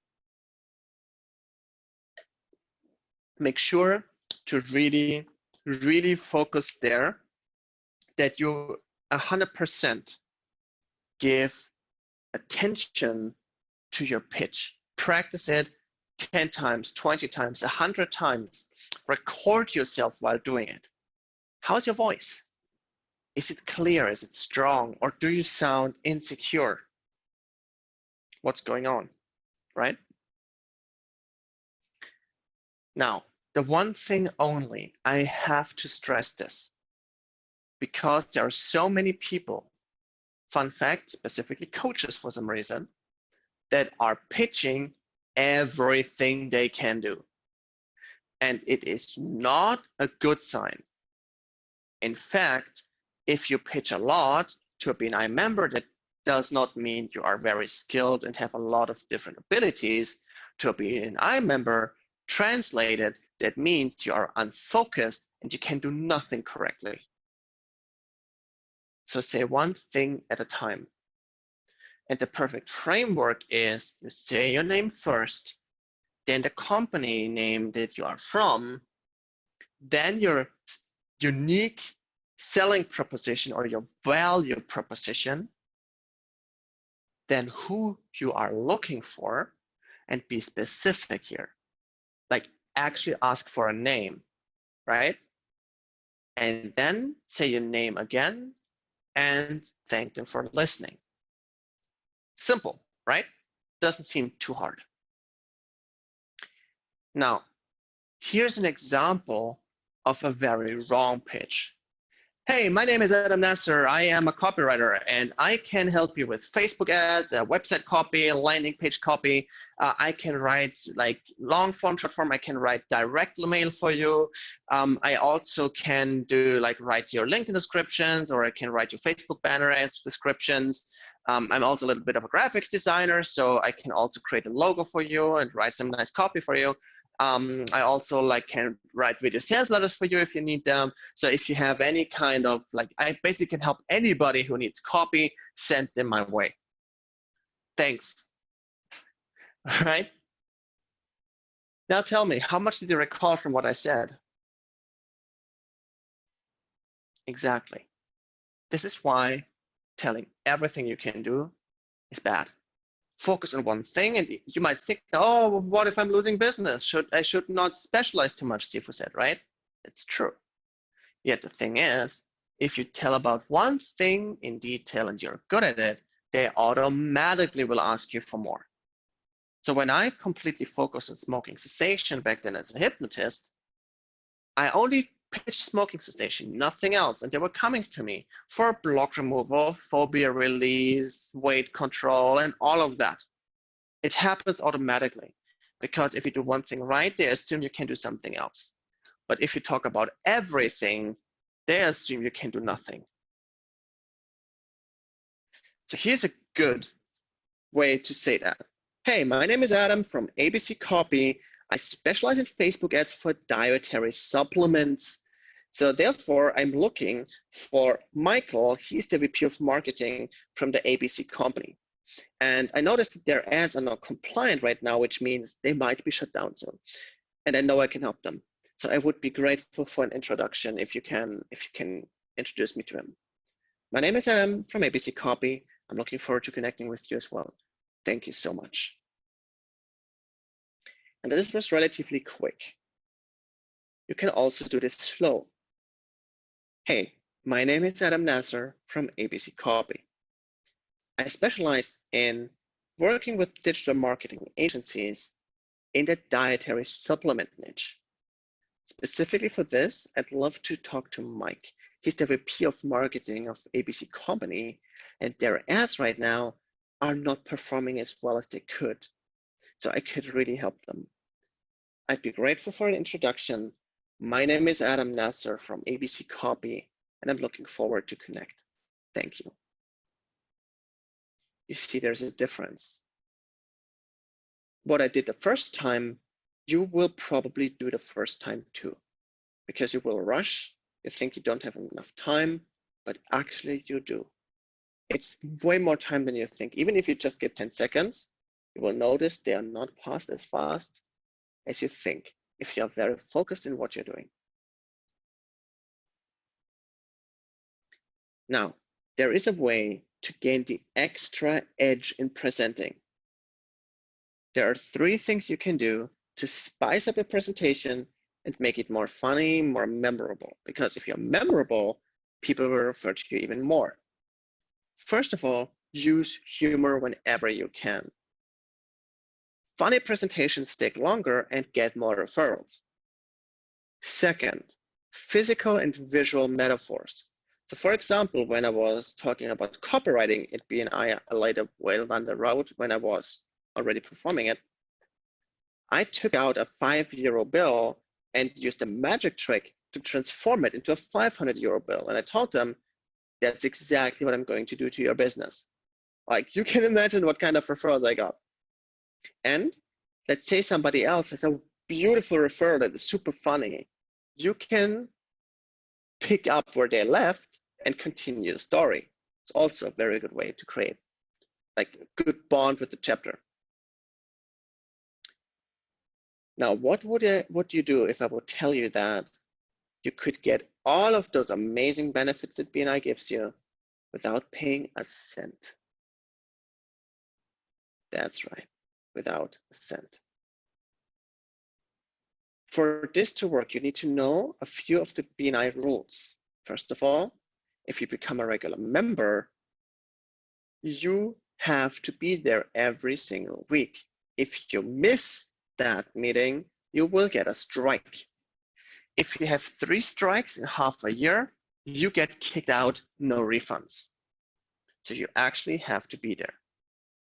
Make sure to really, really focus there, that you 100% give attention to your pitch. Practice it 10 times, 20 times, 100 times. Record yourself while doing it. How's your voice? Is it clear? Is it strong? Or do you sound insecure? What's going on, right? Now, the one thing only, I have to stress this, because there are so many people, fun fact, specifically coaches for some reason, that are pitching everything they can do. And it is not a good sign. In fact, if you pitch a lot to a BNI member, that does not mean you are very skilled and have a lot of different abilities. To a BNI member, translated, that means you are unfocused and you can do nothing correctly. So say one thing at a time. And the perfect framework is you say your name first, then the company name that you are from, then your unique selling proposition or your value proposition, then who you are looking for, and be specific here. Like actually ask for a name, right? And then say your name again and thank them for listening. Simple, right? Doesn't seem too hard. Now, here's an example of a very wrong pitch. Hey, my name is Adam Nasser. I am a copywriter, and I can help you with Facebook ads, website copy, landing page copy. I can write like long form, short form. I can write direct mail for you. I also can do like write your LinkedIn descriptions, or I can write your Facebook banner ads descriptions. I'm also a little bit of a graphics designer, so I can also create a logo for you and write some nice copy for you. I also can write video sales letters for you if you need them. So if you have any kind of I basically can help anybody who needs copy, send them my way. Thanks. All right. Now tell me, how much did you recall from what I said? Exactly. This is why telling everything you can do is bad. Focus on one thing, and you might think, oh, what if I'm losing business? I should not specialize too much, Sifu said, right? It's true. Yet the thing is, If you tell about one thing in detail and you're good at it, they automatically will ask you for more. So when I completely focused on smoking cessation back then as a hypnotist, I only pitched smoking cessation, nothing else. And they were coming to me for block removal, phobia release, weight control, and all of that. It happens automatically because if you do one thing right, they assume you can do something else. But if you talk about everything, they assume you can do nothing. So here's a good way to say that. Hey, my name is Adam from ABC Copy. I specialize in Facebook ads for dietary supplements. So therefore, I'm looking for Michael. He's the VP of marketing from the ABC company. And I noticed that their ads are not compliant right now, which means they might be shut down soon. And I know I can help them. So I would be grateful for an introduction if you can introduce me to him. My name is Adam from ABC Copy. I'm looking forward to connecting with you as well. Thank you so much. And this was relatively quick. You can also do this slow. Hey, my name is Adam Nasser from ABC Copy. I specialize in working with digital marketing agencies in the dietary supplement niche. Specifically for this, I'd love to talk to Mike. He's the VP of marketing of ABC Company, and their ads right now are not performing as well as they could. So I could really help them. I'd be grateful for an introduction. My name is Adam Nasser from ABC Copy, and I'm looking forward to connect. Thank you. You see, there's a difference. What I did the first time, you will probably do the first time too, because you will rush, you think you don't have enough time, but actually you do. It's way more time than you think. Even if you just get 10 seconds, you will notice they are not passed as fast as you think if you are very focused in what you're doing. Now, there is a way to gain the extra edge in presenting. There are 3 things you can do to spice up a presentation and make it more funny, more memorable. Because if you're memorable, people will refer to you even more. First of all, use humor whenever you can. Funny presentations take longer and get more referrals. Second, physical and visual metaphors. So for example, when I was talking about copywriting at BNI later well down the road when I was already performing it, I took out a €5 bill and used a magic trick to transform it into a €500 bill. And I told them, that's exactly what I'm going to do to your business. Like, you can imagine what kind of referrals I got. And let's say somebody else has a beautiful referral that is super funny. You can pick up where they left and continue the story. It's also a very good way to create like a good bond with the chapter. Now, what would you do if I would tell you that you could get all of those amazing benefits that BNI gives you without paying a cent? That's right, without a cent. For this to work, you need to know a few of the BNI rules. First of all, if you become a regular member, you have to be there every single week. If you miss that meeting, you will get a strike. If you have 3 strikes in half a year, you get kicked out, no refunds. So you actually have to be there.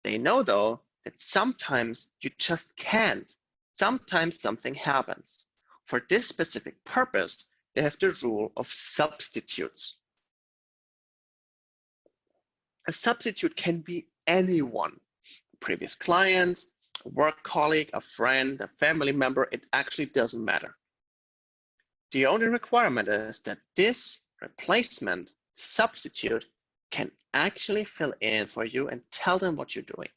They know though that sometimes you just can't. Sometimes something happens. For this specific purpose, they have the rule of substitutes. A substitute can be anyone, a previous client, a work colleague, a friend, a family member, it actually doesn't matter. The only requirement is that this replacement substitute can actually fill in for you and tell them what you're doing,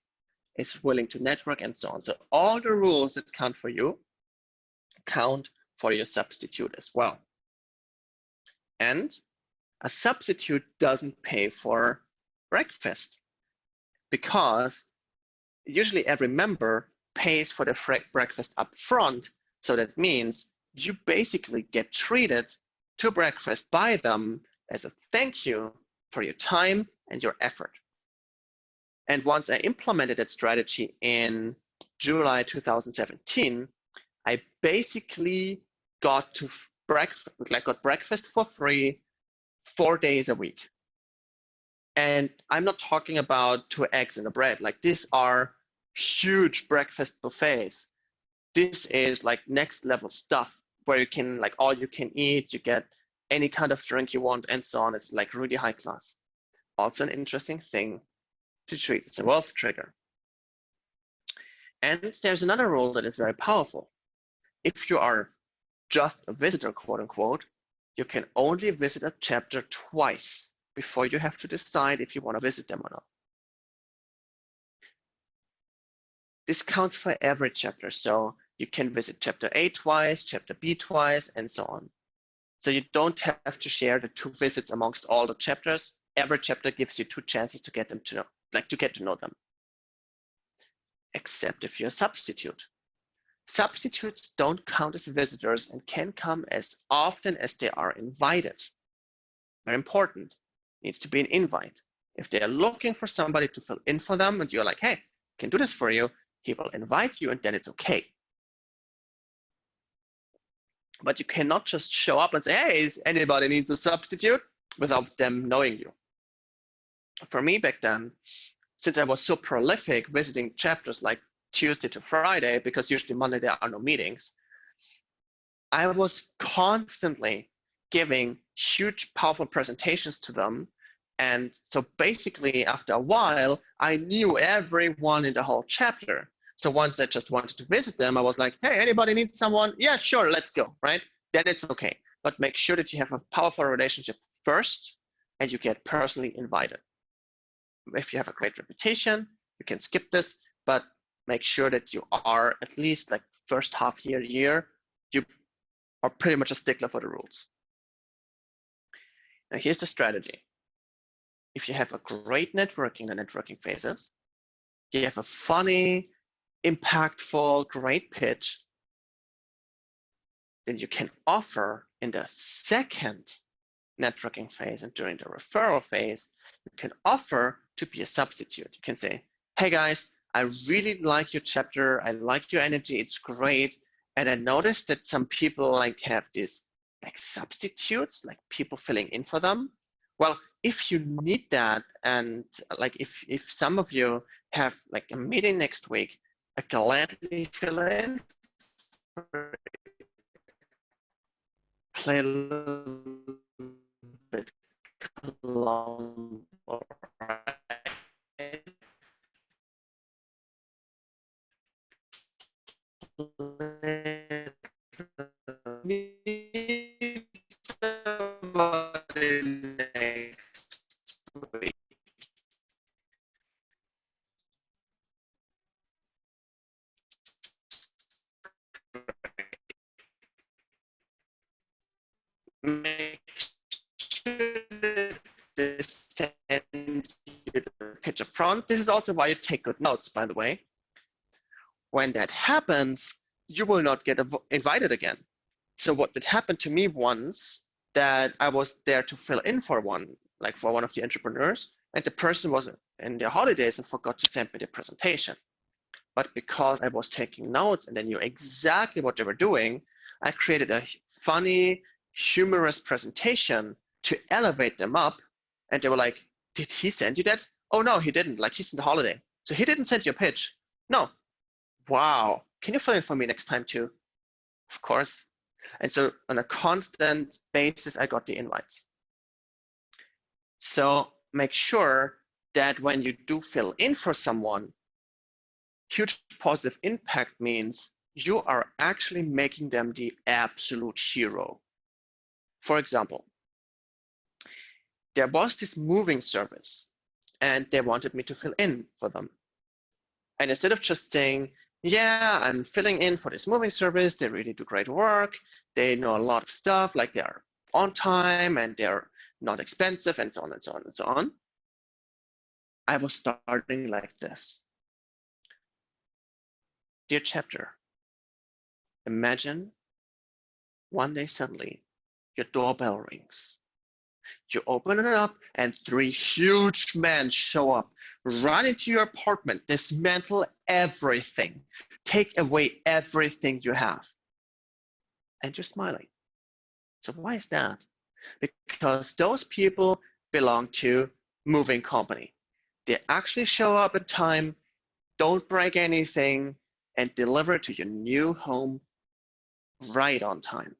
is willing to network and so on. So all the rules that count for you count for your substitute as well. And a substitute doesn't pay for breakfast because usually every member pays for the breakfast up front. So that means you basically get treated to breakfast by them as a thank you for your time and your effort. And once I implemented that strategy in July 2017, I basically got breakfast for free 4 days a week. And I'm not talking about 2 eggs and a bread. Like, these are huge breakfast buffets. This is like next level stuff where you can, like, all you can eat, you get any kind of drink you want and so on. It's like really high class. Also an interesting thing to treat as a wealth trigger. And there's another rule that is very powerful. If you are just a visitor, quote unquote, you can only visit a chapter twice before you have to decide if you want to visit them or not. This counts for every chapter. So you can visit chapter A twice, chapter B twice, and so on. So you don't have to share the 2 visits amongst all the chapters. Every chapter gives you 2 chances to get them to know, to get to know them. Except if you're a substitute. Substitutes don't count as visitors and can come as often as they are invited. Very important. Needs to be an invite. If they are looking for somebody to fill in for them and you're like, hey, I can do this for you, he will invite you and then it's okay. But you cannot just show up and say, hey, is anybody needs a substitute without them knowing you. For me back then, since I was so prolific visiting chapters like Tuesday to Friday, because usually Monday there are no meetings, I was constantly giving huge, powerful presentations to them. And so basically, after a while, I knew everyone in the whole chapter. So once I just wanted to visit them, I was like, hey, anybody need someone? Yeah, sure, let's go, right? Then it's okay. But make sure that you have a powerful relationship first and you get personally invited. If you have a great reputation, you can skip this, but make sure that you are at least like first half year, you are pretty much a stickler for the rules. Now here's the strategy. If you have a great networking in the networking phases, you have a funny, impactful, great pitch, then you can offer in the second networking phase and during the referral phase, you can offer to be a substitute. You can say, hey guys, I really like your chapter. I like your energy. It's great. And I noticed that some people like have these like substitutes, like people filling in for them. Well, if you need that, and like if some of you have like a meeting next week, I gladly fill in, play a little bit long, right? Make sure they send you the pitch up front. This is also why you take good notes, by the way. When that happens, you will not get invited again. So what did happen to me once, that I was there to fill in for one of the entrepreneurs, and the person was in their holidays and forgot to send me the presentation. But because I was taking notes and I knew exactly what they were doing, I created a funny, humorous presentation to elevate them up. And they were like, did he send you that? Oh, no, he didn't. Like, he's in the holiday. So he didn't send you a pitch. No. Wow. Can you fill in for me next time too? Of course. And so on a constant basis, I got the invites. So make sure that when you do fill in for someone, huge positive impact means you are actually making them the absolute hero. For example, there was this moving service and they wanted me to fill in for them. And instead of just saying, yeah, I'm filling in for this moving service, they really do great work, they know a lot of stuff, like they're on time and they're not expensive and so on and so on and so on, I was starting like this. Dear chapter, imagine one day suddenly your doorbell rings. You open it up and 3 huge men show up, run into your apartment, dismantle everything, take away everything you have. And you're smiling. So why is that? Because those people belong to moving company. They actually show up in time, don't break anything, and deliver to your new home right on time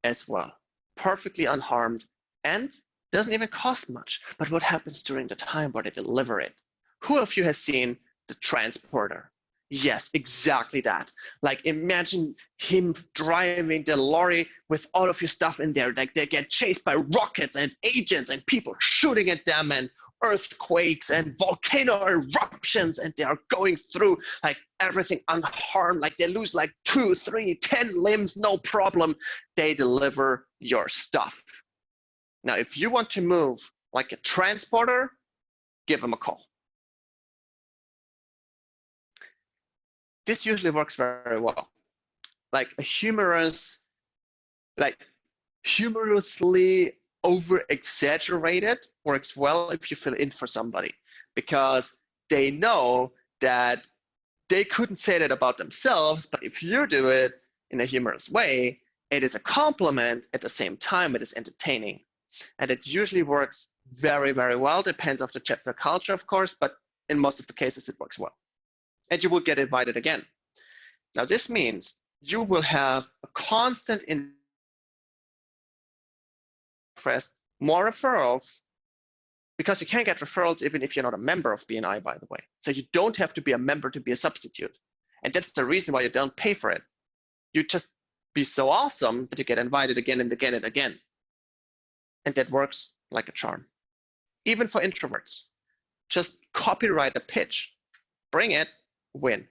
as well, perfectly unharmed, and doesn't even cost much. But what happens during the time where they deliver it? Who of you has seen the transporter? Yes, exactly that. Like imagine him driving the lorry with all of your stuff in there. Like they get chased by rockets and agents and people shooting at them and earthquakes and volcano eruptions, and they are going through like everything unharmed. Like they lose like 2, 3, 10 limbs, no problem. They deliver your stuff. Now, if you want to move like a transporter, give them a call. This usually works very well. Like a humorously over-exaggerated works well if you fill in for somebody, because they know that they couldn't say that about themselves, but if you do it in a humorous way, it is a compliment at the same time it is entertaining. And it usually works very, very well. Depends on the chapter culture, of course, but in most of the cases it works well. And you will get invited again. Now this means you will have a constant interest, more referrals, because you can get referrals even if you're not a member of BNI, by the way. So you don't have to be a member to be a substitute. And that's the reason why you don't pay for it. You just be so awesome that you get invited again and again and again. And that works like a charm. Even for introverts, just copyright a pitch, bring it, win.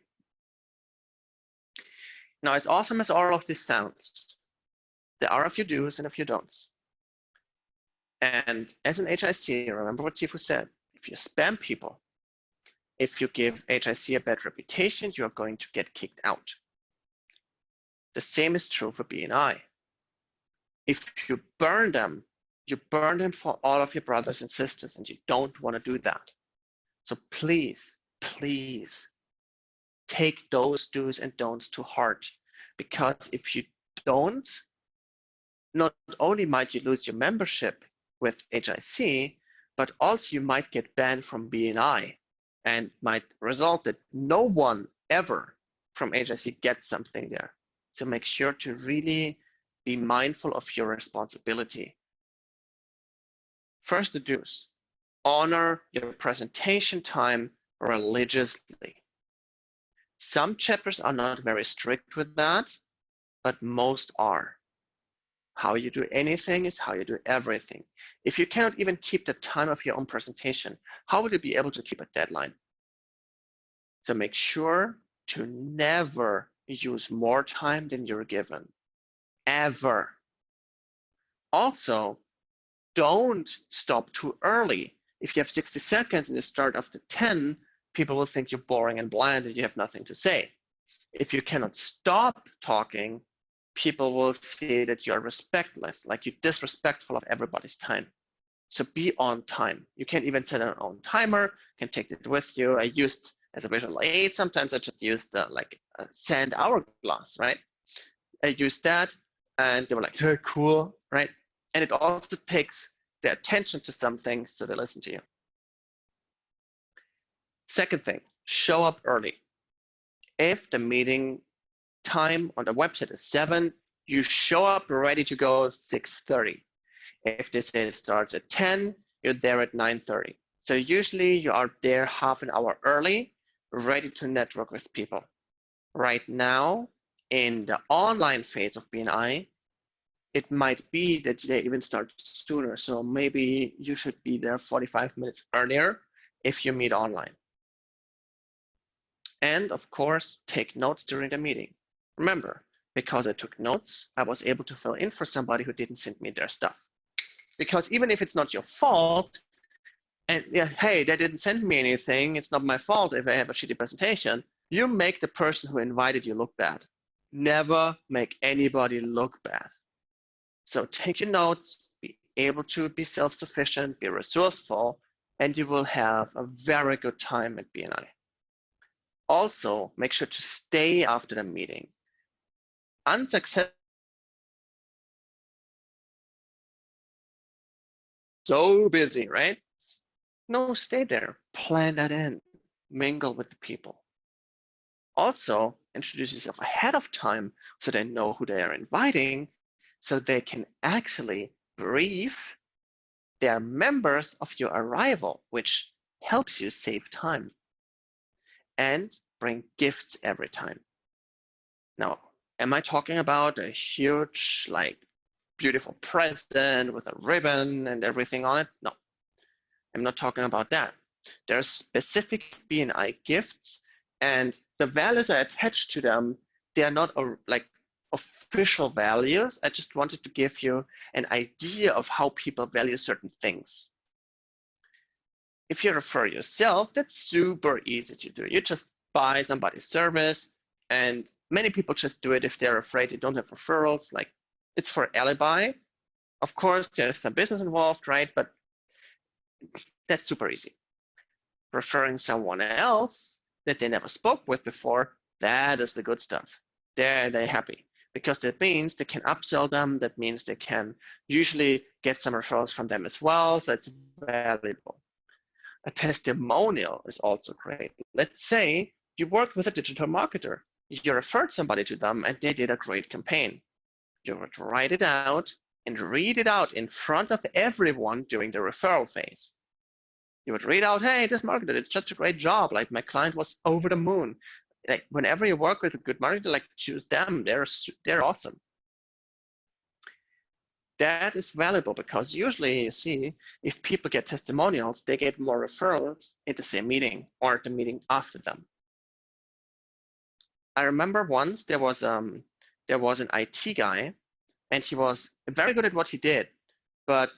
Now, as awesome as all of this sounds, there are a few do's and a few don'ts. And as an HIC, remember what Sifu said, if you spam people, if you give HIC a bad reputation, you are going to get kicked out. The same is true for BNI. If you burn them for all of your brothers and sisters, and you don't want to do that. So please, please take those do's and don'ts to heart, because if you don't, not only might you lose your membership with HIC, but also you might get banned from BNI, and might result that no one ever from HIC gets something there. So make sure to really be mindful of your responsibility. First, the do's. Honor your presentation time religiously. Some chapters are not very strict with that, but most are. How you do anything is how you do everything. If you cannot even keep the time of your own presentation, how will you be able to keep a deadline? So make sure to never use more time than you're given, ever. Also, don't stop too early. If you have 60 seconds and you start after 10, people will think you're boring and bland and you have nothing to say. If you cannot stop talking, people will see that you are respectless, like you're disrespectful of everybody's time. So be on time. You can even set an own timer, can take it with you. I used as a visual aid, sometimes I just used like a sand hourglass, right? I used that and they were like, hey, cool, right? And it also takes the attention to something so they listen to you. Second thing, show up early. If the meeting time on the website is 7, you show up ready to go 6:30. If they say it starts at 10, you're there at 9:30. So usually you are there half an hour early, ready to network with people. Right now, in the online phase of BNI, it might be that they even start sooner. So maybe you should be there 45 minutes earlier if you meet online. And of course, take notes during the meeting. Remember, because I took notes, I was able to fill in for somebody who didn't send me their stuff. Because even if it's not your fault, and yeah, hey, they didn't send me anything, it's not my fault if I have a shitty presentation, you make the person who invited you look bad. Never make anybody look bad. So take your notes, be able to be self-sufficient, be resourceful, and you will have a very good time at BNI. Also, make sure to stay after the meeting. Unsuccessful, so busy, right? No, stay there, plan that in, mingle with the people. Also, introduce yourself ahead of time so they know who they are inviting, so they can actually brief their members of your arrival, which helps you save time. And bring gifts every time. Now, am I talking about a huge, like, beautiful present with a ribbon and everything on it? No, I'm not talking about that. There are specific BNI gifts, and the values I attach to them, they are not like official values. I just wanted to give you an idea of how people value certain things. If you refer yourself, that's super easy to do. You just buy somebody's service, and many people just do it if they're afraid they don't have referrals. Like, it's for alibi. Of course, there's some business involved, right? But that's super easy. Referring someone else that they never spoke with before, that is the good stuff. They're happy because that means they can upsell them. That means they can usually get some referrals from them as well. So it's valuable. A testimonial is also great. Let's say you worked with a digital marketer. You referred somebody to them and they did a great campaign. You would write it out and read it out in front of everyone during the referral phase. You would read out, hey, this marketer did such a great job. Like, my client was over the moon. Like, whenever you work with a good marketer, like, choose them. They're awesome. That is valuable because usually you see if people get testimonials, they get more referrals at the same meeting or the meeting after them. I remember once there was an IT guy, and he was very good at what he did, but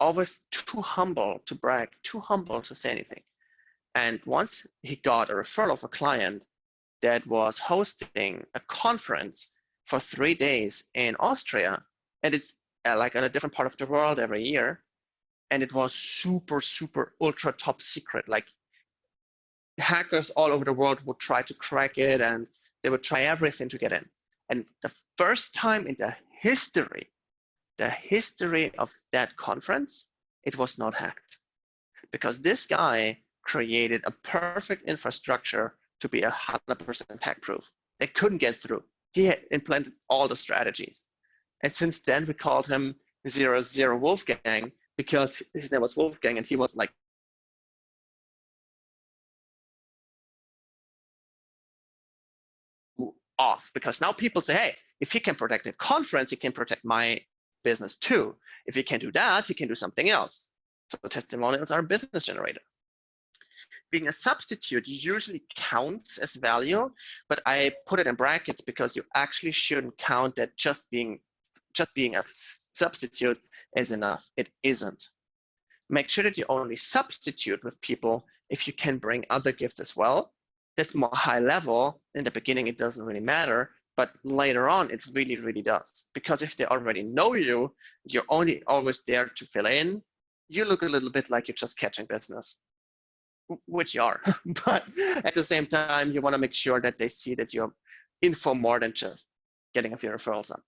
always too humble to brag, too humble to say anything. And once he got a referral of a client that was hosting a conference for 3 days in Austria, and it's like in a different part of the world every year, and it was super, super ultra top secret. Like, hackers all over the world would try to crack it, and they would try everything to get in. And the first time in the history of that conference, it was not hacked, because this guy created a perfect infrastructure to be 100% hack-proof. They couldn't get through. He had implemented all the strategies. And since then, we called him 00 Wolfgang, because his name was Wolfgang, and he was like off, because now people say, hey, if he can protect a conference, he can protect my business too. If he can do that, he can do something else. So testimonials are a business generator. Being a substitute usually counts as value, but I put it in brackets because you actually shouldn't count that just being a substitute is enough. It isn't. Make sure that you only substitute with people if you can bring other gifts as well. That's more high level. In the beginning, it doesn't really matter, but later on, it really, really does. Because if they already know you, you're only always there to fill in. You look a little bit like you're just catching business, which you are. But at the same time, you want to make sure that they see that you're in for more than just getting a few referrals up.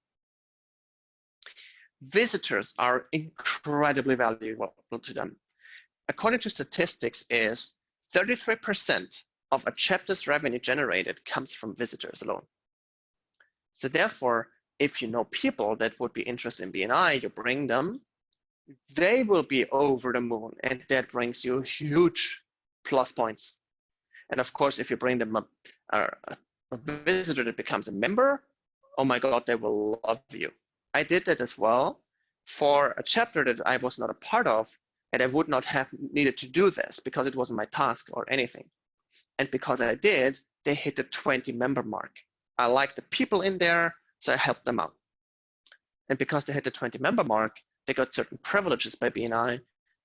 Visitors are incredibly valuable to them. According to statistics, is 33% of a chapter's revenue generated comes from visitors alone. So therefore, if you know people that would be interested in BNI, you bring them, they will be over the moon, and that brings you huge plus points. And of course, if you bring them a visitor that becomes a member, oh my God, they will love you. I did that as well for a chapter that I was not a part of, and I would not have needed to do this because it wasn't my task or anything. And because I did, they hit the 20 member mark. I liked the people in there, so I helped them out. And because they hit the 20 member mark, they got certain privileges by BNI,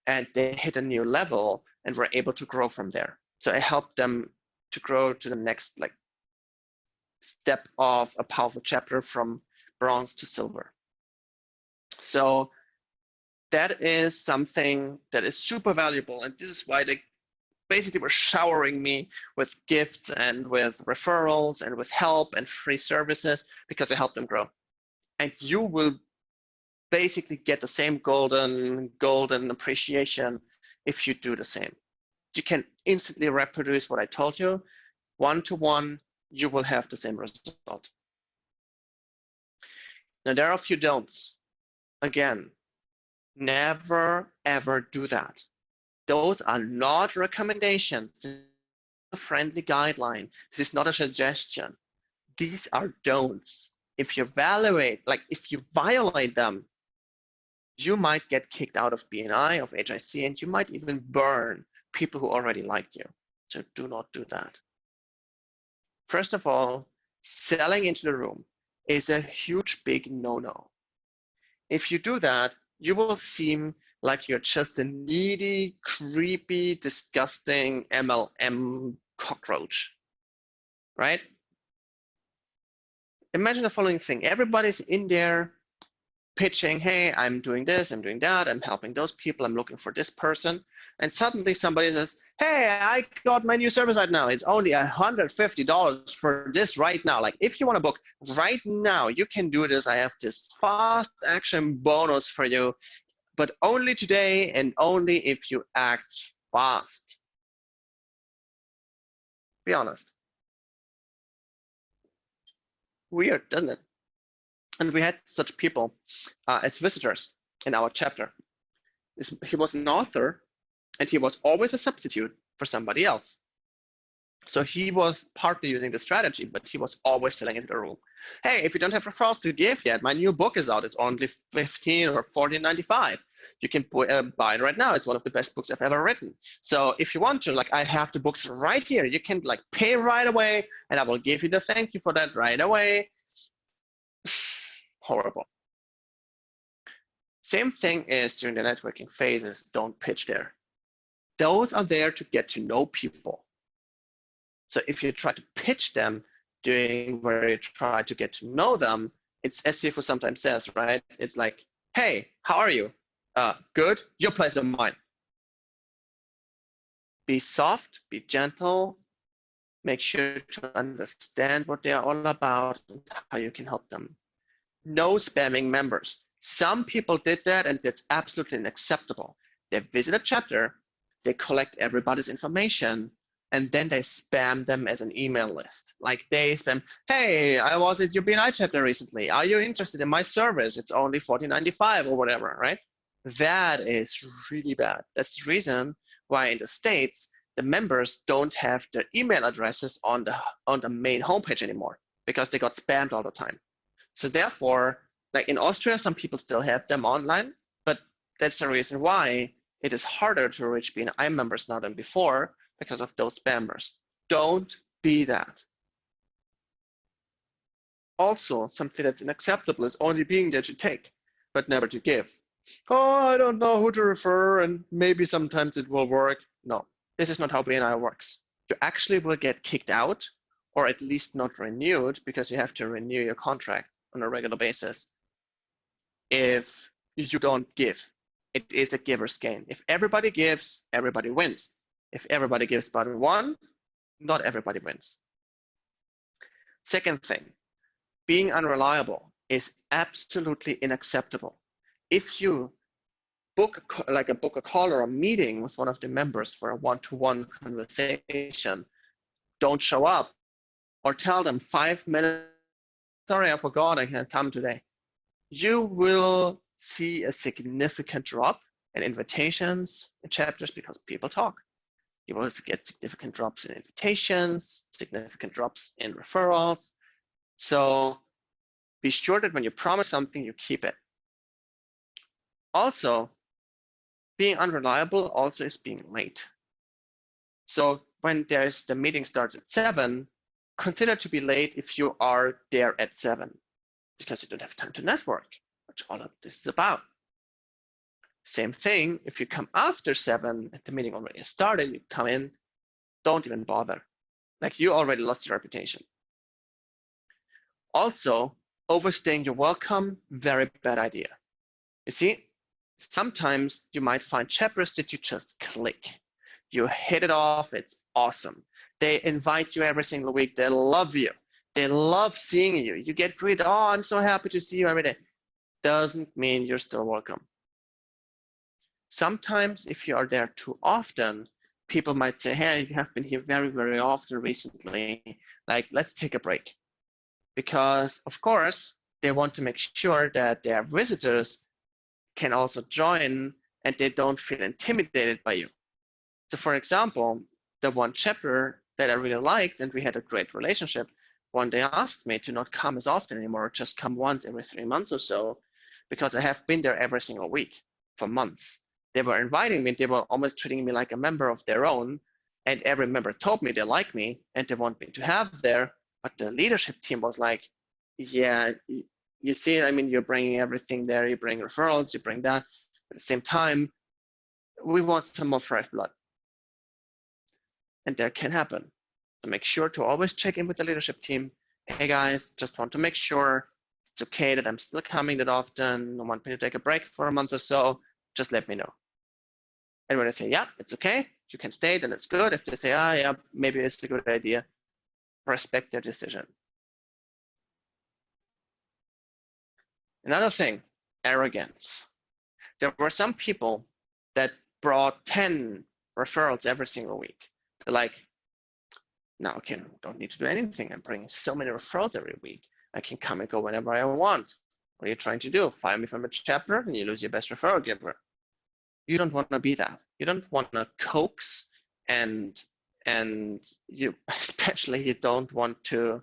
and they hit a new level and were able to grow from there. So I helped them to grow to the next step of a powerful chapter from bronze to silver. So That is something that is super valuable. And this is why they basically were showering me with gifts and with referrals and with help and free services because I helped them grow. And you will basically get the same golden appreciation if you do the same. You can instantly reproduce what I told you. One-to-one, you will have the same result. Now, there are a few don'ts. Again, never, ever do that. Those are not recommendations. This is a friendly guideline. This is not a suggestion. These are don'ts. If you violate them, you might get kicked out of BNI, of HIC, and you might even burn people who already liked you. So do not do that. First of all, selling into the room is a huge, big no-no. If you do that, you will seem like you're just a needy, creepy, disgusting MLM cockroach, right? Imagine the following thing. Everybody's in there pitching, hey, I'm doing this, I'm doing that, I'm helping those people, I'm looking for this person. And suddenly somebody says, hey, I got my new service right now. It's only $150 for this right now. Like, if you want to book right now, you can do this. I have this fast action bonus for you, but only today and only if you act fast. Be honest. Weird, doesn't it? And we had such people as visitors in our chapter. He was an author, and he was always a substitute for somebody else. So he was partly using the strategy, but he was always selling into the room. Hey, if you don't have referrals to give yet, my new book is out. It's only $15 or $14.95. You can buy it right now. It's one of the best books I've ever written. So if you want to, like, I have the books right here. You can like pay right away, and I will give you the thank you for that right away. Horrible. Same thing is during the networking phases, don't pitch there. Those are there to get to know people. So if you try to pitch them during where you try to get to know them, it's as Sifu sometimes says, right? It's like, hey, how are you? Good, your place or mine. Be soft, be gentle, make sure to understand what they're all about and how you can help them. No spamming members. Some people did that, and that's absolutely unacceptable. They visit a chapter, they collect everybody's information, and then they spam them as an email list. Like they spam, hey, I was at your BNI chapter recently. Are you interested in my service? It's only $14.95 or whatever, right? That is really bad. That's the reason why in the States, the members don't have their email addresses on the main homepage anymore because they got spammed all the time. So therefore, like in Austria, some people still have them online, but that's the reason why it is harder to reach BNI members now than before because of those spammers. Don't be that. Also, something that's unacceptable is only being there to take, but never to give. Oh, I don't know who to refer, and maybe sometimes it will work. No, this is not how BNI works. You actually will get kicked out, or at least not renewed, because you have to renew your contract on a regular basis if you don't give. It is a giver's game. If everybody gives, everybody wins. If everybody gives but one, not everybody wins. Second thing, being unreliable is absolutely unacceptable. If you book a call or a meeting with one of the members for a one-to-one conversation, don't show up or tell them 5 minutes, sorry, I forgot, I can't come today. You will see a significant drop in invitations and chapters because people talk. You will get significant drops in invitations, significant drops in referrals. So be sure that when you promise something, you keep it. Also, being unreliable also is being late. So when the meeting starts at 7, consider to be late if you are there at 7 because you don't have time to network, which all of this is about. Same thing, if you come after 7, the meeting already started, you come in, don't even bother. Like you already lost your reputation. Also, overstaying your welcome, very bad idea. You see, Sometimes you might find chapters that you just click. You hit it off, it's awesome. They invite you every single week, they love you. They love seeing you. You get greeted, oh, I'm so happy to see you every day. Doesn't mean you're still welcome. Sometimes if you are there too often, people might say, hey, you have been here very, very often recently. Like, let's take a break. Because of course, they want to make sure that their visitors can also join and they don't feel intimidated by you. So for example, the one chapter that I really liked and we had a great relationship, one day asked me to not come as often anymore, just come once every 3 months or so, because I have been there every single week for months. They were inviting me, they were almost treating me like a member of their own, and every member told me they like me and they want me to have there, but the leadership team was like, yeah, you see, I mean, you're bringing everything there, you bring referrals, you bring that, at the same time, we want some more fresh blood. And that can happen. So make sure to always check in with the leadership team. Hey guys, just want to make sure it's okay that I'm still coming that often. I want me to take a break for a month or so. Just let me know. And when I say, yeah, it's okay, you can stay, then it's good. If they say, ah, yeah, maybe it's a good idea, respect their decision. Another thing, arrogance. There were some people that brought 10 referrals every single week. They're like, now, okay, don't need to do anything. I'm bringing so many referrals every week. I can come and go whenever I want. What are you trying to do? Fire me from a chapter and you lose your best referral giver. You don't want to be that. You don't want to coax and you especially you don't want to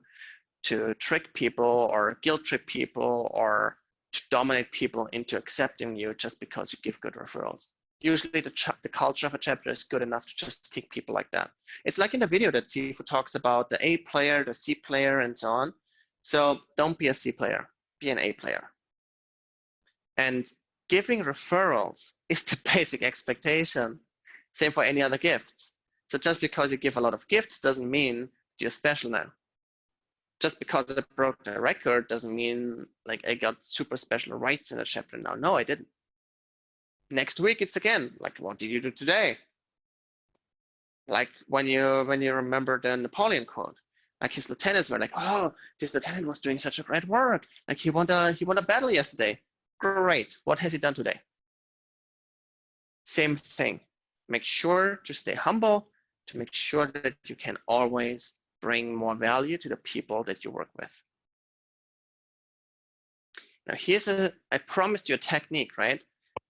trick people or guilt trip people or to dominate people into accepting you just because you give good referrals. Usually the culture of a chapter is good enough to just kick people like that. It's like in the video that Sifu talks about the A player, the C player, and so on. So don't be a C player, be an A player. And giving referrals is the basic expectation. Same for any other gifts. So just because you give a lot of gifts doesn't mean you're special now. Just because I broke the record doesn't mean like I got super special rights in a chapter now. No, I didn't. Next week it's again like, what did you do today? Like when you remember the Napoleon quote, like his lieutenants were like, oh, this lieutenant was doing such a great work. Like he won a battle yesterday. Great. What has he done today? Same thing. Make sure to stay humble, to make sure that you can always bring more value to the people that you work with. Now I promised you a technique, right?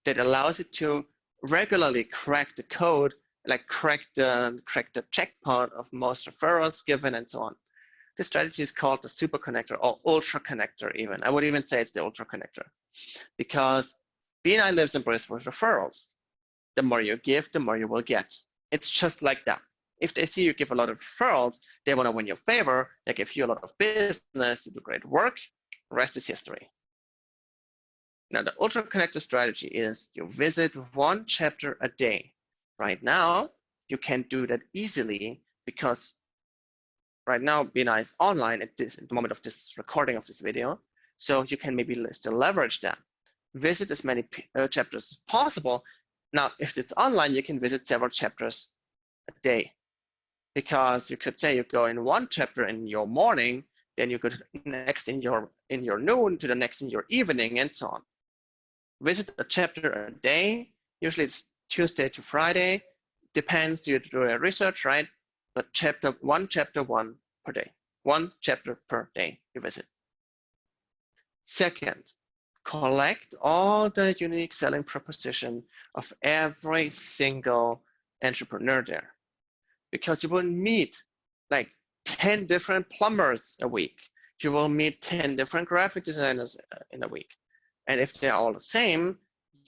That allows you to regularly crack the code, like crack the checkpoint of most referrals given and so on. This strategy is called the super connector or ultra connector even. I would even say it's the ultra connector because BNI lives and breathes with referrals. The more you give, the more you will get. It's just like that. If they see you give a lot of referrals, they want to win your favor. They give you a lot of business, you do great work, the rest is history. Now, the ultra connector strategy is you visit one chapter a day. Right now, you can do that easily because right now, BNI is online at the moment of this recording of this video. So you can maybe still leverage that. Visit as many chapters as possible. Now, if it's online, you can visit several chapters a day. Because you could say you go in one chapter in your morning, then you go to the next in your noon, to the next in your evening, and so on. Visit a chapter a day. Usually it's Tuesday to Friday. Depends, you do your research, right? But one chapter per day. One chapter per day you visit. Second, collect all the unique selling proposition of every single entrepreneur there. Because you will meet like 10 different plumbers a week. You will meet 10 different graphic designers in a week. And if they're all the same,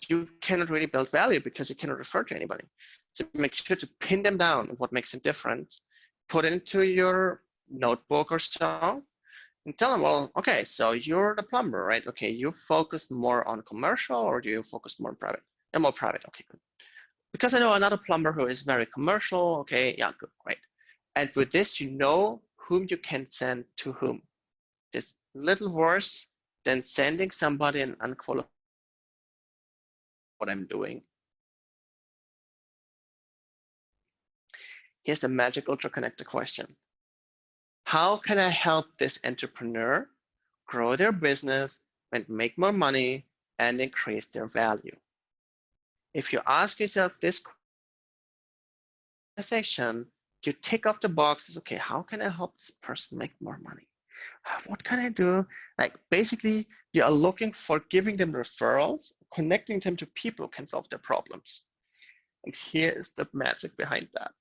you cannot really build value because you cannot refer to anybody. So make sure to pin them down what makes them different, put it into your notebook or so, and tell them, well, okay, so you're the plumber, right? Okay, you focus more on commercial or do you focus more on private? And more private, okay, good. Because I know another plumber who is very commercial, okay, yeah, good, great. And with this, you know whom you can send to whom. It's little worse than sending somebody an unqualified what I'm doing. Here's the magic Ultra Connector question. How can I help this entrepreneur grow their business and make more money and increase their value? If you ask yourself this question, you tick off the boxes, okay, how can I help this person make more money? What can I do? Like basically, you are looking for giving them referrals, connecting them to people who can solve their problems. And here is the magic behind that.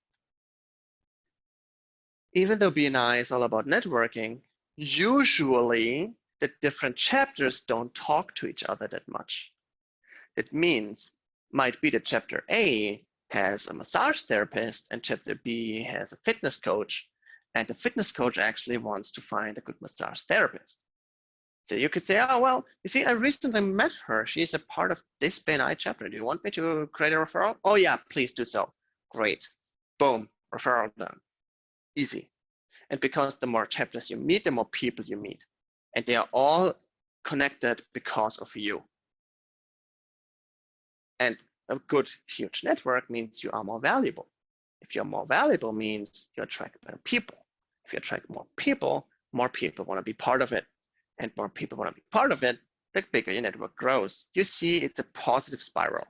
Even though BNI is all about networking, usually the different chapters don't talk to each other that much. It means might be that chapter A has a massage therapist and chapter B has a fitness coach, and the fitness coach actually wants to find a good massage therapist. So you could say, oh, well, you see, I recently met her. She's a part of this BNI chapter. Do you want me to create a referral? Oh yeah, please do so. Great. Boom, referral done. Easy. And because the more chapters you meet, the more people you meet. And they are all connected because of you. And a good, huge network means you are more valuable. If you're more valuable means you attract better people. If you attract more people want to be part of it. And more people want to be part of it, the bigger your network grows. You see, it's a positive spiral.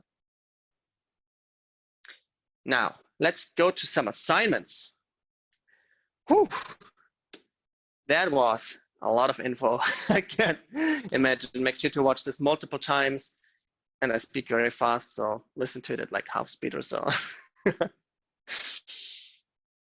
Now, let's go to some assignments. Whew. That was a lot of info. I can't imagine. Make sure to watch this multiple times. And I speak very fast, so listen to it at like half speed or so.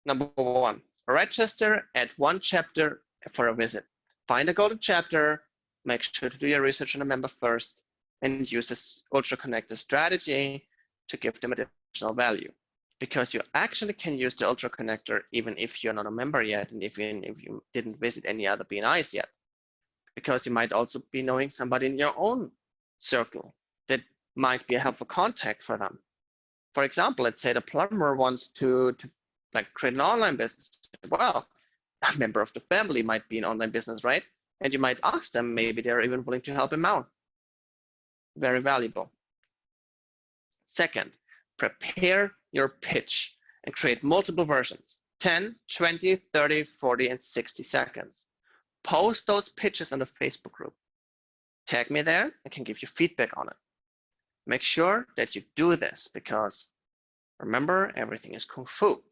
Number one, register at one chapter for a visit. Find a golden chapter, make sure to do your research on a member first, and use this Ultra Connector strategy to give them additional value. Because you actually can use the Ultra Connector even if you're not a member yet, and even if you didn't visit any other BNIs yet. Because you might also be knowing somebody in your own circle that might be a helpful contact for them. For example, let's say the plumber wants to like create an online business. Well, a member of the family might be an online business, right? And you might ask them, maybe they're even willing to help him out. Very valuable. Second, prepare your pitch and create multiple versions, 10, 20, 30, 40, and 60 seconds. Post those pitches on the Facebook group. Tag me there, I can give you feedback on it. Make sure that you do this because remember, everything is Kung Fu.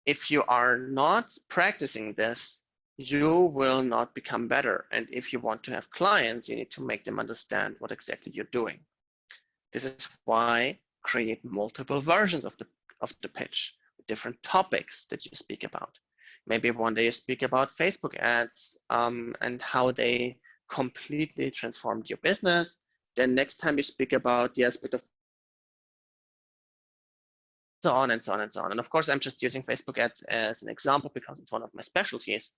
If you are not practicing this, you will not become better. And if you want to have clients, you need to make them understand what exactly you're doing. This is why create multiple versions of the pitch, with different topics that you speak about. Maybe one day you speak about Facebook ads and how they completely transformed your business. Then next time you speak about the aspect of so on and so on and so on. And of course, I'm just using Facebook ads as an example because it's one of my specialties,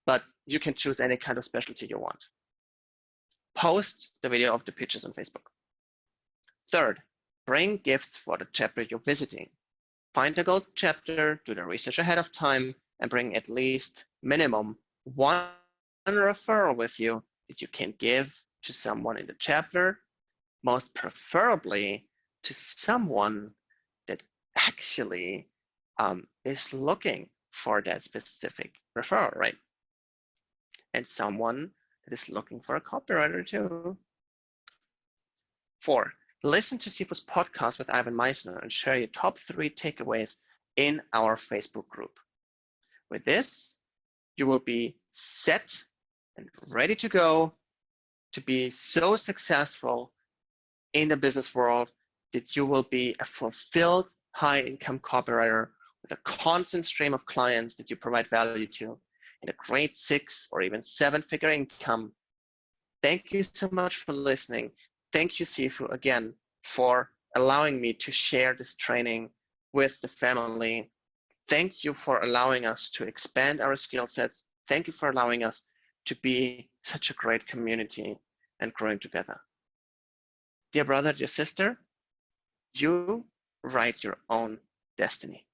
but you can choose any kind of specialty you want. Post the video of the pitches on Facebook. Third, bring gifts for the chapter you're visiting. Find a gold chapter, do the research ahead of time, and bring at least minimum one referral with you that you can give to someone in the chapter, most preferably to someone that actually is looking for that specific referral, right? And someone that is looking for a copywriter too. 4, listen to Sifu's podcast with Ivan Meissner and share your top 3 takeaways in our Facebook group. With this, you will be set and ready to go to be so successful in the business world that you will be a fulfilled high-income copywriter with a constant stream of clients that you provide value to in a great 6 or even 7-figure income. Thank you so much for listening. Thank you, Sifu, again, for allowing me to share this training with the family. Thank you for allowing us to expand our skill sets. Thank you for allowing us to be such a great community and growing together. Dear brother, dear sister, you write your own destiny.